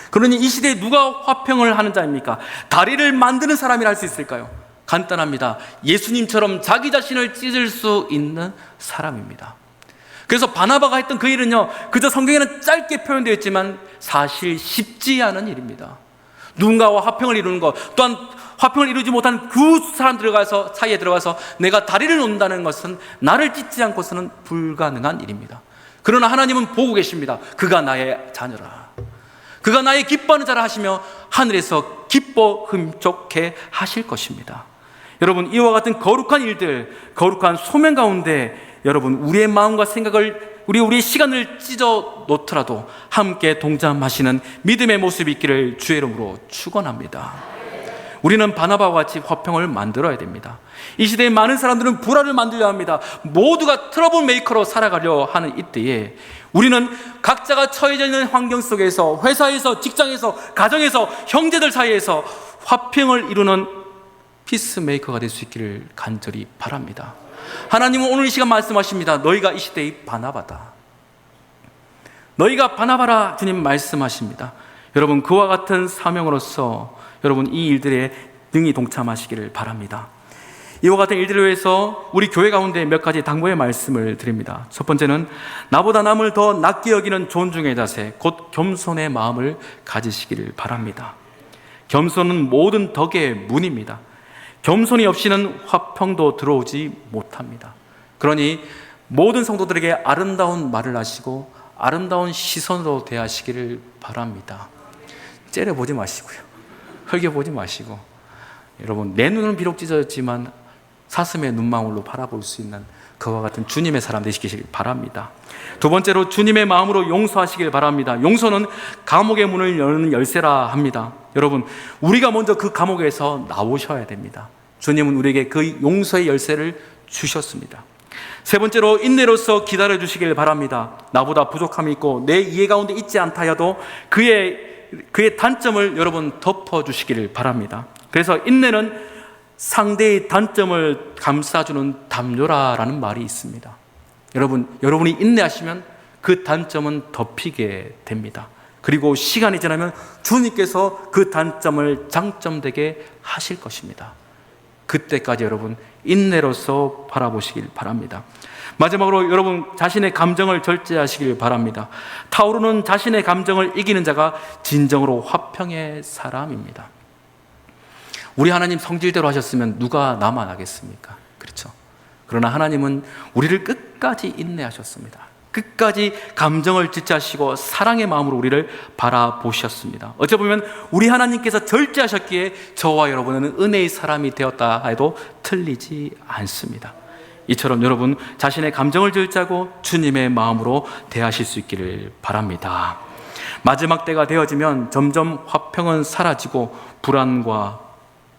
그러니 이 시대에 누가 화평을 하는 자입니까? 다리를 만드는 사람이라 할 수 있을까요? 간단합니다. 예수님처럼 자기 자신을 찢을 수 있는 사람입니다. 그래서 바나바가 했던 그 일은요, 그저 성경에는 짧게 표현되어 있지만 사실 쉽지 않은 일입니다. 누군가와 화평을 이루는 것, 또한 화평을 이루지 못한 그 사람 사이에 들어가서 내가 다리를 놓는다는 것은 나를 찢지 않고서는 불가능한 일입니다. 그러나 하나님은 보고 계십니다. 그가 나의 자녀라. 그가 나의 기뻐하는 자라 하시며 하늘에서 기뻐 흠족해 하실 것입니다. 여러분, 이와 같은 거룩한 일들, 거룩한 소명 가운데 여러분, 우리의 마음과 생각을, 우리의 시간을 찢어 놓더라도 함께 동참하시는 믿음의 모습이 있기를 주의 이름으로 축원합니다. 우리는 바나바와 같이 화평을 만들어야 됩니다. 이 시대에 많은 사람들은 불화를 만들려 합니다. 모두가 트러블 메이커로 살아가려 하는 이때에 우리는 각자가 처해져 있는 환경 속에서, 회사에서, 직장에서, 가정에서, 형제들 사이에서 화평을 이루는 피스메이커가 될 수 있기를 간절히 바랍니다. 하나님은 오늘 이 시간 말씀하십니다. 너희가 이 시대의 바나바다. 너희가 바나바라. 주님 말씀하십니다. 여러분, 그와 같은 사명으로서 여러분 이 일들에 능히 동참하시기를 바랍니다. 이와 같은 일들을 위해서 우리 교회 가운데 몇 가지 당부의 말씀을 드립니다. 첫 번째는 나보다 남을 더 낮게 여기는 존중의 자세, 곧 겸손의 마음을 가지시기를 바랍니다. 겸손은 모든 덕의 문입니다. 겸손이 없이는 화평도 들어오지 못합니다. 그러니 모든 성도들에게 아름다운 말을 하시고 아름다운 시선으로 대하시기를 바랍니다. 째려보지 마시고요, 흘겨보지 마시고, 여러분 내 눈은 비록 찢어졌지만 사슴의 눈망울로 바라볼 수 있는 그와 같은 주님의 사람 되시길 바랍니다. 두 번째로 주님의 마음으로 용서하시길 바랍니다. 용서는 감옥의 문을 여는 열쇠라 합니다. 여러분, 우리가 먼저 그 감옥에서 나오셔야 됩니다. 주님은 우리에게 그 용서의 열쇠를 주셨습니다. 세 번째로 인내로서 기다려 주시길 바랍니다. 나보다 부족함이 있고 내 이해 가운데 있지 않다 해도 그의 단점을 여러분 덮어주시기를 바랍니다. 그래서 인내는 상대의 단점을 감싸주는 담요라라는 말이 있습니다. 여러분이 인내하시면 그 단점은 덮이게 됩니다. 그리고 시간이 지나면 주님께서 그 단점을 장점되게 하실 것입니다. 그때까지 여러분 인내로서 바라보시길 바랍니다. 마지막으로 여러분 자신의 감정을 절제하시길 바랍니다. 타오르는 자신의 감정을 이기는 자가 진정으로 화평의 사람입니다. 우리 하나님 성질대로 하셨으면 누가 나만 하겠습니까? 그렇죠? 그러나 하나님은 우리를 끝까지 인내하셨습니다. 끝까지 감정을 지체하시고 사랑의 마음으로 우리를 바라보셨습니다. 어찌 보면 우리 하나님께서 절제하셨기에 저와 여러분은 은혜의 사람이 되었다 해도 틀리지 않습니다. 이처럼 여러분 자신의 감정을 절제하고 주님의 마음으로 대하실 수 있기를 바랍니다. 마지막 때가 되어지면 점점 화평은 사라지고 불안과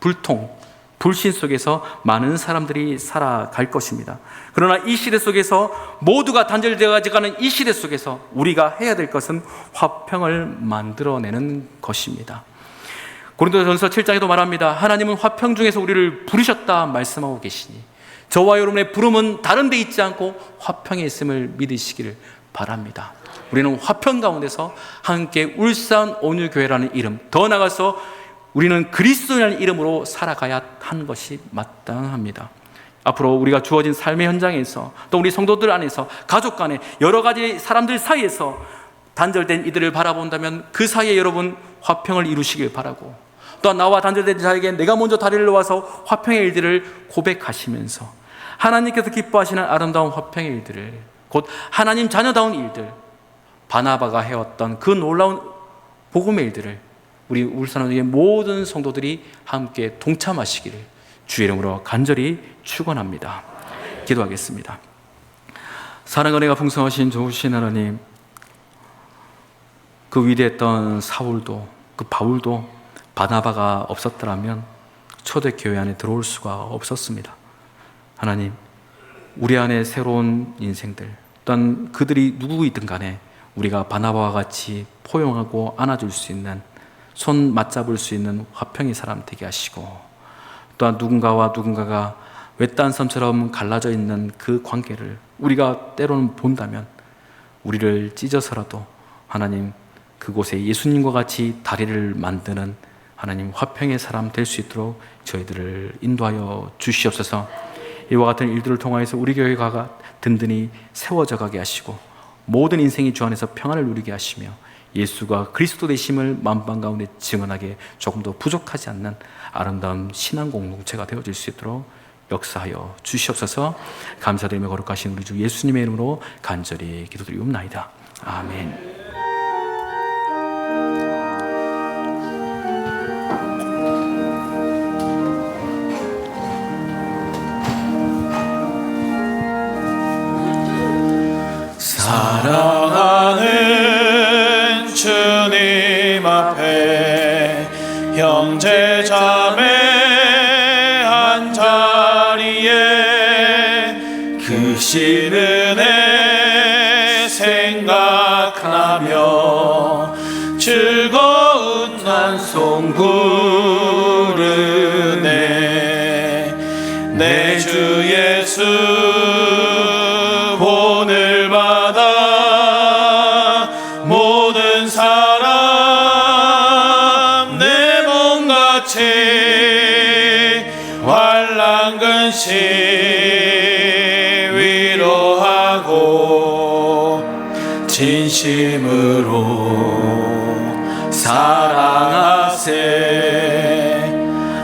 불통, 불신 속에서 많은 사람들이 살아갈 것입니다. 그러나 이 시대 속에서 모두가 단절되어 가는 이 시대 속에서 우리가 해야 될 것은 화평을 만들어내는 것입니다. 고린도전서 7장에도 말합니다. 하나님은 화평 중에서 우리를 부르셨다 말씀하고 계시니 저와 여러분의 부름은 다른 데 있지 않고 화평에 있음을 믿으시기를 바랍니다. 우리는 화평 가운데서 함께 울산 온유교회라는 이름, 더 나아가서 우리는 그리스도라는 이름으로 살아가야 하는 것이 마땅합니다. 앞으로 우리가 주어진 삶의 현장에서 또 우리 성도들 안에서 가족 간에 여러 가지 사람들 사이에서 단절된 이들을 바라본다면 그 사이에 여러분 화평을 이루시길 바라고, 또한 나와 단절된 자에게 내가 먼저 다리를 놓아서 화평의 일들을 고백하시면서 하나님께서 기뻐하시는 아름다운 화평의 일들을, 곧 하나님 자녀다운 일들, 바나바가 해왔던 그 놀라운 복음의 일들을 우리 울산원의 모든 성도들이 함께 동참하시기를 주의 이름으로 간절히 축원합니다. 기도하겠습니다. 사랑 은혜가 풍성하신 좋으신 하나님, 그 위대했던 사울도 그 바울도 바나바가 없었더라면 초대교회 안에 들어올 수가 없었습니다. 하나님, 우리 안에 새로운 인생들, 또한 그들이 누구이든 간에 우리가 바나바와 같이 포용하고 안아줄 수 있는, 손 맞잡을 수 있는 화평의 사람 되게 하시고, 또한 누군가가 외딴 섬처럼 갈라져 있는 그 관계를 우리가 때로는 본다면 우리를 찢어서라도 하나님 그곳에 예수님과 같이 다리를 만드는 하나님 화평의 사람 될 수 있도록 저희들을 인도하여 주시옵소서. 이와 같은 일들을 통하여서 우리 교회가 든든히 세워져 가게 하시고 모든 인생이 주 안에서 평안을 누리게 하시며 예수가 그리스도 되심을 만방 가운데 증언하게 조금 더 부족하지 않는 아름다운 신앙 공동체가 되어질 수 있도록 역사하여 주시옵소서. 감사드리며 거룩하신 우리 주 예수님의 이름으로 간절히 기도드리옵나이다. 아멘. 사랑하는 주님 앞에 형제 자매 생각나며 즐거운 찬송 부르네. 내 주 예수 본을 받아 모든 사람 내 몸같이 환난 근심 위로하고 진심으로 사랑하세.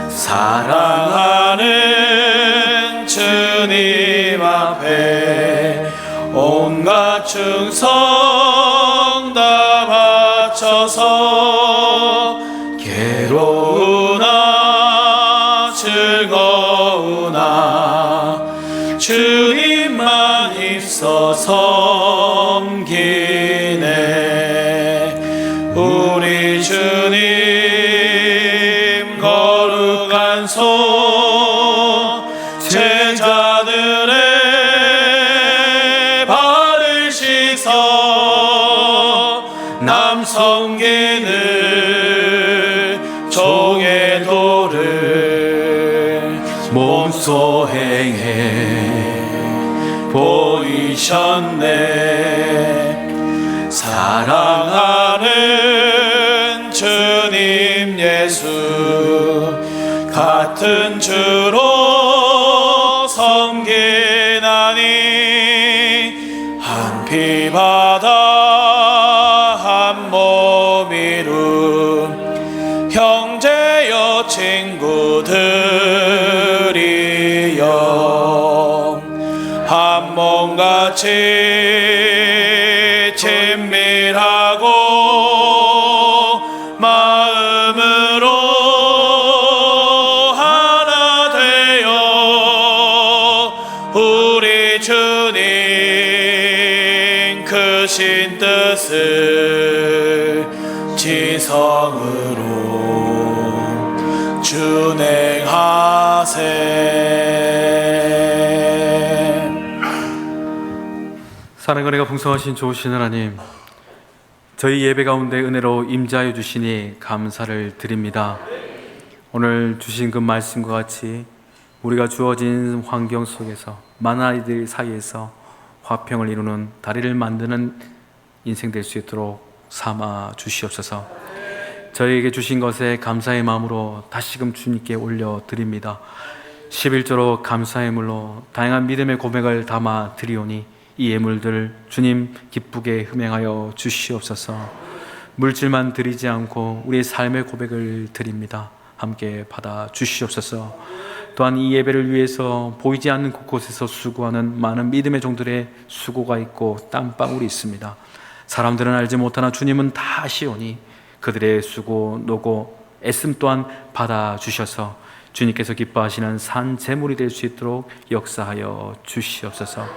사랑하는 주님 앞에 온갖 충성 다 바쳐서 괴로우나 즐거우나 주님만 입서 섬기네. 우리 주님 거룩한 손 제자들의 발을 씻어 남 섬기는 종의 도를 몸소 행해 보이셨네. 사랑하는 주님 예수 같은 주로 섬기나니 한 피 바다 한 몸 이룬 형제여 친구들이여 한 몸같이 친밀하고 마음으로 하나 되어 우리 주님 크신 뜻을 지성으로 준행하세. 사랑과 은혜가 풍성하신 좋으신 하나님, 저희 예배 가운데 은혜로 임재하여 주시니 감사를 드립니다. 오늘 주신 그 말씀과 같이 우리가 주어진 환경 속에서 많은 아이들 사이에서 화평을 이루는 다리를 만드는 인생 될 수 있도록 삼아 주시옵소서. 저희에게 주신 것에 감사의 마음으로 다시금 주님께 올려드립니다. 11조로 감사의 물로 다양한 믿음의 고백을 담아 드리오니 이 예물들 주님 기쁘게 흠행하여 주시옵소서. 물질만 드리지 않고 우리의 삶의 고백을 드립니다. 함께 받아 주시옵소서. 또한 이 예배를 위해서 보이지 않는 곳곳에서 수고하는 많은 믿음의 종들의 수고가 있고 땀방울이 있습니다. 사람들은 알지 못하나 주님은 다 아시오니 그들의 수고, 노고, 애씀 또한 받아 주셔서 주님께서 기뻐하시는 산 제물이 될 수 있도록 역사하여 주시옵소서.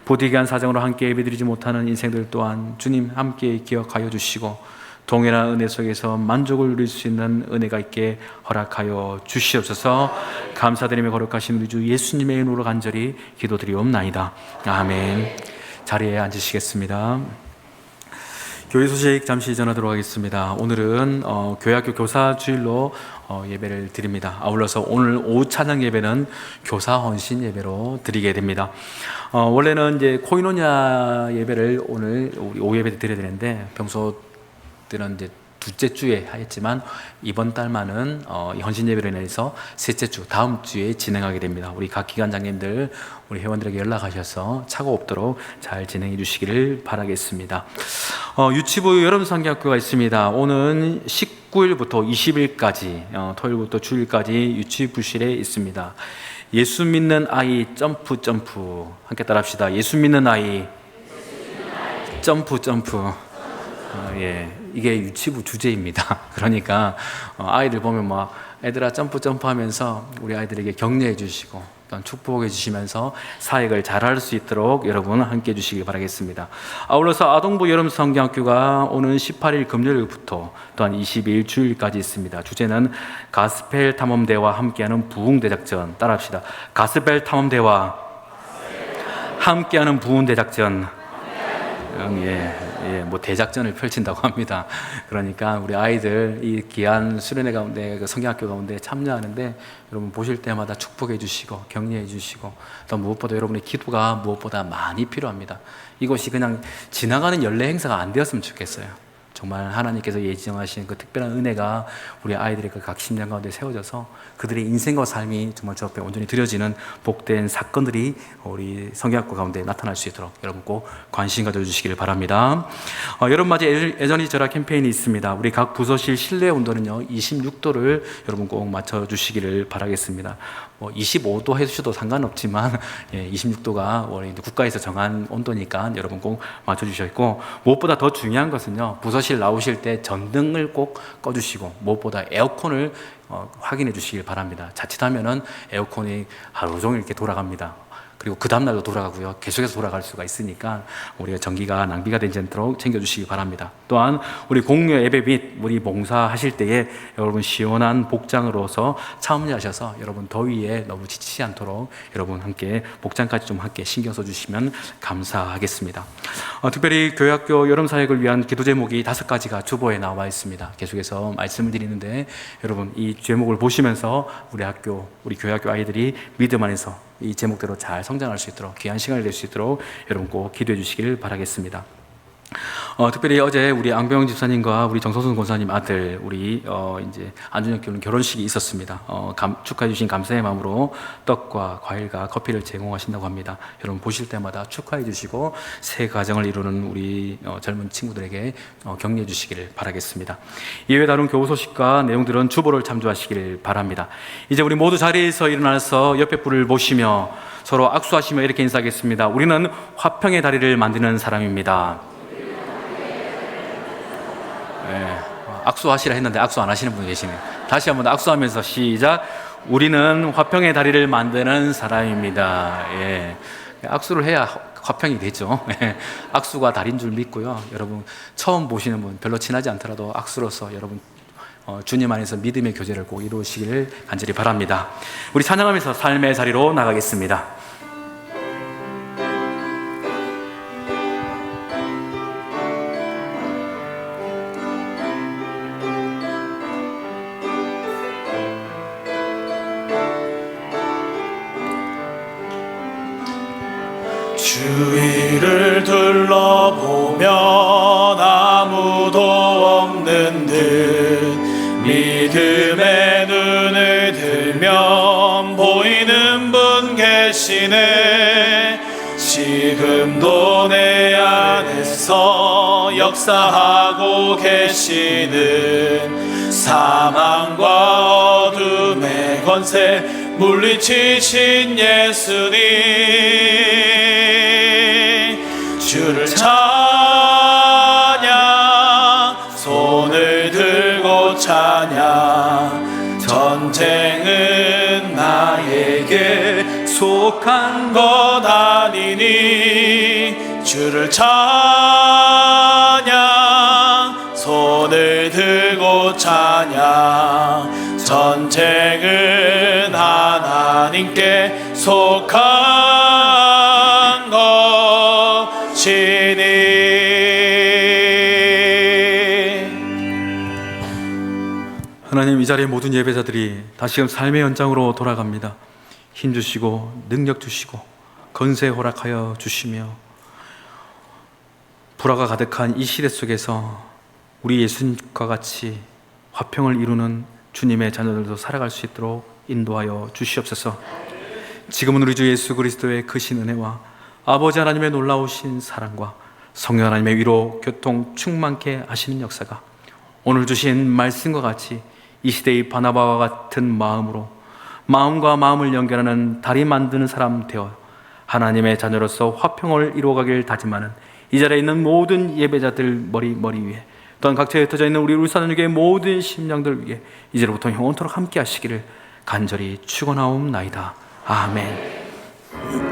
부득이한 사정으로 함께 예배드리지 못하는 인생들 또한 주님 함께 기억하여 주시고 동일한 은혜 속에서 만족을 누릴 수 있는 은혜가 있게 허락하여 주시옵소서. 감사드리며 거룩하신 우리 주 예수님의 이름으로 간절히 기도드리옵나이다. 아멘. 자리에 앉으시겠습니다. 교회 소식 잠시 전하도록 하겠습니다. 오늘은 교회학교 교사주일로 예배를 드립니다. 아울러서 오늘 오후 찬양 예배는 교사 헌신 예배로 드리게 됩니다. 원래는 이제 코이노냐 예배를 오늘 우리 오후 예배 드려야 되는데 평소 때는 이제 둘째 주에 하였지만 이번 달만은 이 헌신 예배로 인해서 셋째 주 다음 주에 진행하게 됩니다. 우리 각 기관장님들 우리 회원들에게 연락하셔서 착오 없도록 잘 진행해 주시기를 바라겠습니다. 유치부 여름상기학교가 있습니다. 오는 19일부터 20일까지 토요일부터 주일까지 유치부실에 있습니다. 예수 믿는 아이 점프 점프 함께 따라합시다. 예수 믿는 아이 점프 점프. 예, 이게 유치부 주제입니다. 그러니까 아이들 보면 막 애들아 점프 점프 하면서 우리 아이들에게 격려해 주시고 또한 축복해 주시면서 사역을 잘할 수 있도록 여러분 함께 해 주시기 바라겠습니다. 아울러서 아동부 여름성경학교가 오는 18일 금요일부터 또한 22일 주일까지 있습니다. 주제는 가스펠 탐험대와 함께하는 부흥대작전. 따라합시다. 가스펠 탐험대와 함께하는 부흥대작전. 뭐 대작전을 펼친다고 합니다. 그러니까 우리 아이들 이 귀한 수련회 가운데, 그 성경학교 가운데 참여하는데 여러분 보실 때마다 축복해 주시고 격려해 주시고, 또 무엇보다 여러분의 기도가 무엇보다 많이 필요합니다. 이것이 그냥 지나가는 연례 행사가 안 되었으면 좋겠어요. 정말 하나님께서 예정하신 그 특별한 은혜가 우리 아이들의 그 각 심령 가운데 세워져서 그들의 인생과 삶이 정말 주 앞에 온전히 드려지는 복된 사건들이 우리 성경학교 가운데 나타날 수 있도록 여러분 꼭 관심 가져주시길 바랍니다. 여름맞이 애전이 절약 캠페인이 있습니다. 우리 각 부서실 실내 온도는요 26도를 여러분 꼭 맞춰주시기를 바라겠습니다. 25도 해주셔도 상관없지만 26도가 우리 국가에서 정한 온도니까 여러분 꼭 맞춰주셨고, 무엇보다 더 중요한 것은요 부서실 나오실 때 전등을 꼭 꺼주시고 무엇보다 에어컨을 확인해 주시길 바랍니다. 자칫하면은 에어컨이 하루 종일 이렇게 돌아갑니다. 그리고 그 다음날도 돌아가고요. 계속해서 돌아갈 수가 있으니까 우리가 전기가 낭비가 되지 않도록 챙겨주시기 바랍니다. 또한 우리 공유 예배 및 우리 봉사하실 때에 여러분 시원한 복장으로서 참여하셔서 여러분 더위에 너무 지치지 않도록 여러분 함께 복장까지 좀 함께 신경 써주시면 감사하겠습니다. 특별히 교회학교 여름사역을 위한 기도 제목이 5가지가 주보에 나와 있습니다. 계속해서 말씀을 드리는데 여러분 이 제목을 보시면서 우리 교회학교 아이들이 믿음 안에서 이 제목대로 잘 성장할 수 있도록 귀한 시간을 낼 수 있도록 여러분 꼭 기도해 주시길 바라겠습니다. 특별히 어제 우리 앙병 집사님과 우리 정서순 권사님 아들 우리 이제 안준혁 교우는 결혼식이 있었습니다. 축하해 주신 감사의 마음으로 떡과 과일과 커피를 제공하신다고 합니다. 여러분 보실 때마다 축하해 주시고 새 가정을 이루는 우리 젊은 친구들에게 격려해 주시기를 바라겠습니다. 이외에 다룬 교우 소식과 내용들은 주보를 참조하시기를 바랍니다. 이제 우리 모두 자리에서 일어나서 옆에 분을 보시며 서로 악수하시며 이렇게 인사하겠습니다. 우리는 화평의 다리를 만드는 사람입니다. 악수하시라 했는데 악수 안 하시는 분이 계시네요. 다시 한번 악수하면서 시작. 우리는 화평의 다리를 만드는 사람입니다. 악수를 해야 화평이 되죠. 악수가 다리인 줄 믿고요. 여러분 처음 보시는 분 별로 친하지 않더라도 악수로서 여러분 주님 안에서 믿음의 교제를 꼭 이루시기를 간절히 바랍니다. 우리 찬양하면서 삶의 자리로 나가겠습니다. 주위를 둘러보면 아무도 없는 듯 믿음의 눈을 들면 보이는 분 계시네. 지금도 내 안에서 역사하고 계시는 사망과 어둠의 권세 물리치신 예수님, 주를 찬양, 손을 들고 찬양. 전쟁은 나에게 속한 것 아니니 주를 찬양, 손을 들고 찬양. 전쟁은 하나님께 속한 것이니. 하나님, 이 자리의 모든 예배자들이 다시금 삶의 연장으로 돌아갑니다. 힘 주시고 능력 주시고 건세 허락하여 주시며 불화가 가득한 이 시대 속에서 우리 예수님과 같이 화평을 이루는 주님의 자녀들도 살아갈 수 있도록 인도하여 주시옵소서. 지금은 우리 주 예수 그리스도의 크신 은혜와 아버지 하나님의 놀라우신 사랑과 성령 하나님의 위로 교통 충만케 하시는 역사가 오늘 주신 말씀과 같이 이 시대의 바나바와 같은 마음으로 마음과 마음을 연결하는 다리 만드는 사람 되어 하나님의 자녀로서 화평을 이루어가길 다짐하는 이 자리에 있는 모든 예배자들 머리 위에 또한 각처에 흩어져 있는 우리 울산은육의 모든 심령들 위해 이제로부터 영원토록 함께 하시기를 간절히 축원하옵나이다. 아멘.